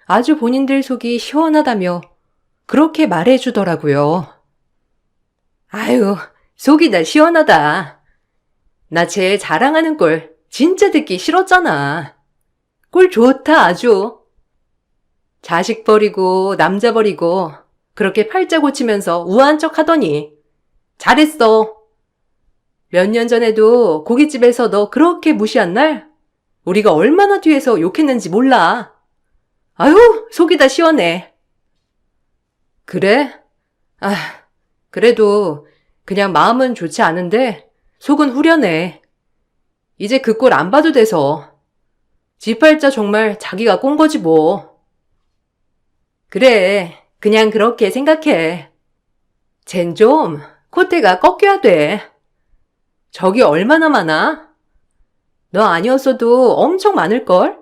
아주 본인들 속이 시원하다며 그렇게 말해주더라고요. 아유, 속이 다 시원하다. 나 쟤 자랑하는 꼴 진짜 듣기 싫었잖아. 꼴 좋다 아주. 자식 버리고 남자 버리고 그렇게 팔자 고치면서 우아한 척 하더니 잘했어. 몇 년 전에도 고깃집에서 너 그렇게 무시한 날 우리가 얼마나 뒤에서 욕했는지 몰라. 아유, 속이 다 시원해. 그래? 아, 그래도 그냥 마음은 좋지 않은데 속은 후련해. 이제 그 꼴 안 봐도 돼서. 지팔자 정말 자기가 꼰 거지 뭐. 그래, 그냥 그렇게 생각해. 쟨 좀 콧대가 꺾여야 돼. 적이 얼마나 많아? 너 아니었어도 엄청 많을걸?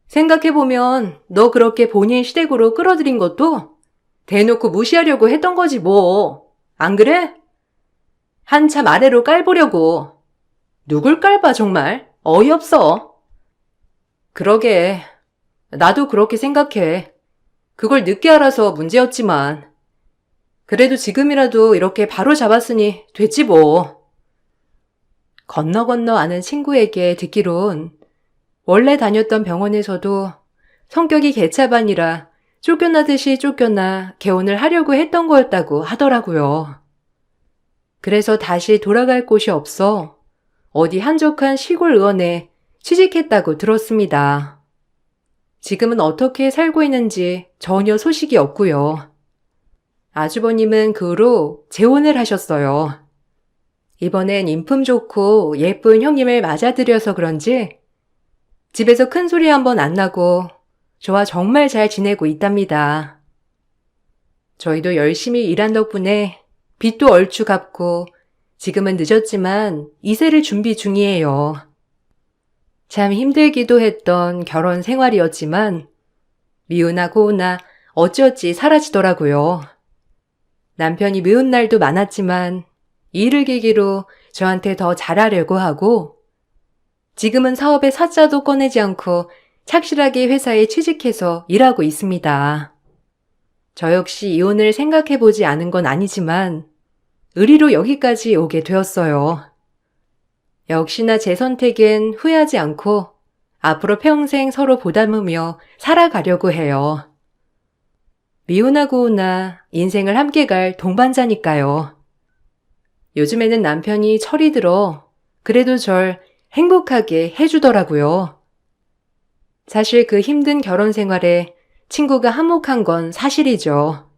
생각해보면 너 그렇게 본인 시댁으로 끌어들인 것도 대놓고 무시하려고 했던 거지 뭐. 안 그래? 한참 아래로 깔보려고. 누굴 깔봐 정말. 어이없어. 그러게. 나도 그렇게 생각해. 그걸 늦게 알아서 문제였지만. 그래도 지금이라도 이렇게 바로 잡았으니 됐지 뭐. 건너 아는 친구에게 듣기론 원래 다녔던 병원에서도 성격이 개차반이라 쫓겨나듯이 쫓겨나 개원을 하려고 했던 거였다고 하더라고요. 그래서 다시 돌아갈 곳이 없어 어디 한적한 시골 의원에 취직했다고 들었습니다. 지금은 어떻게 살고 있는지 전혀 소식이 없고요. 아주버님은 그 후로 재혼을 하셨어요. 이번엔 인품 좋고 예쁜 형님을 맞아들여서 그런지 집에서 큰 소리 한번 안 나고 저와 정말 잘 지내고 있답니다. 저희도 열심히 일한 덕분에 빚도 얼추 갚고 지금은 늦었지만 이세를 준비 중이에요. 참 힘들기도 했던 결혼 생활이었지만 미우나 고우나 어찌어찌 사라지더라고요. 남편이 미운 날도 많았지만 일을 계기로 저한테 더 잘하려고 하고 지금은 사업의 사자도 꺼내지 않고 착실하게 회사에 취직해서 일하고 있습니다. 저 역시 이혼을 생각해보지 않은 건 아니지만 의리로 여기까지 오게 되었어요. 역시나 제 선택엔 후회하지 않고 앞으로 평생 서로 보담으며 살아가려고 해요. 미우나 고우나 인생을 함께 갈 동반자니까요. 요즘에는 남편이 철이 들어 그래도 절 행복하게 해주더라고요. 사실 그 힘든 결혼 생활에 친구가 한몫한 건 사실이죠.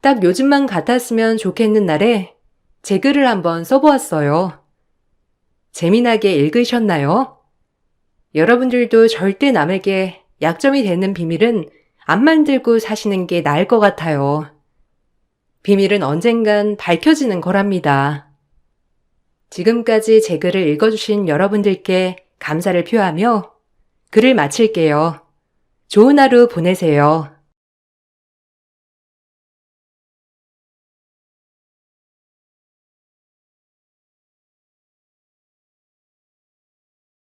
딱 요즘만 같았으면 좋겠는 날에 제 글을 한번 써보았어요. 재미나게 읽으셨나요? 여러분들도 절대 남에게 약점이 되는 비밀은 안 만들고 사시는 게 나을 것 같아요. 비밀은 언젠간 밝혀지는 거랍니다. 지금까지 제 글을 읽어주신 여러분들께 감사를 표하며 글을 마칠게요. 좋은 하루 보내세요.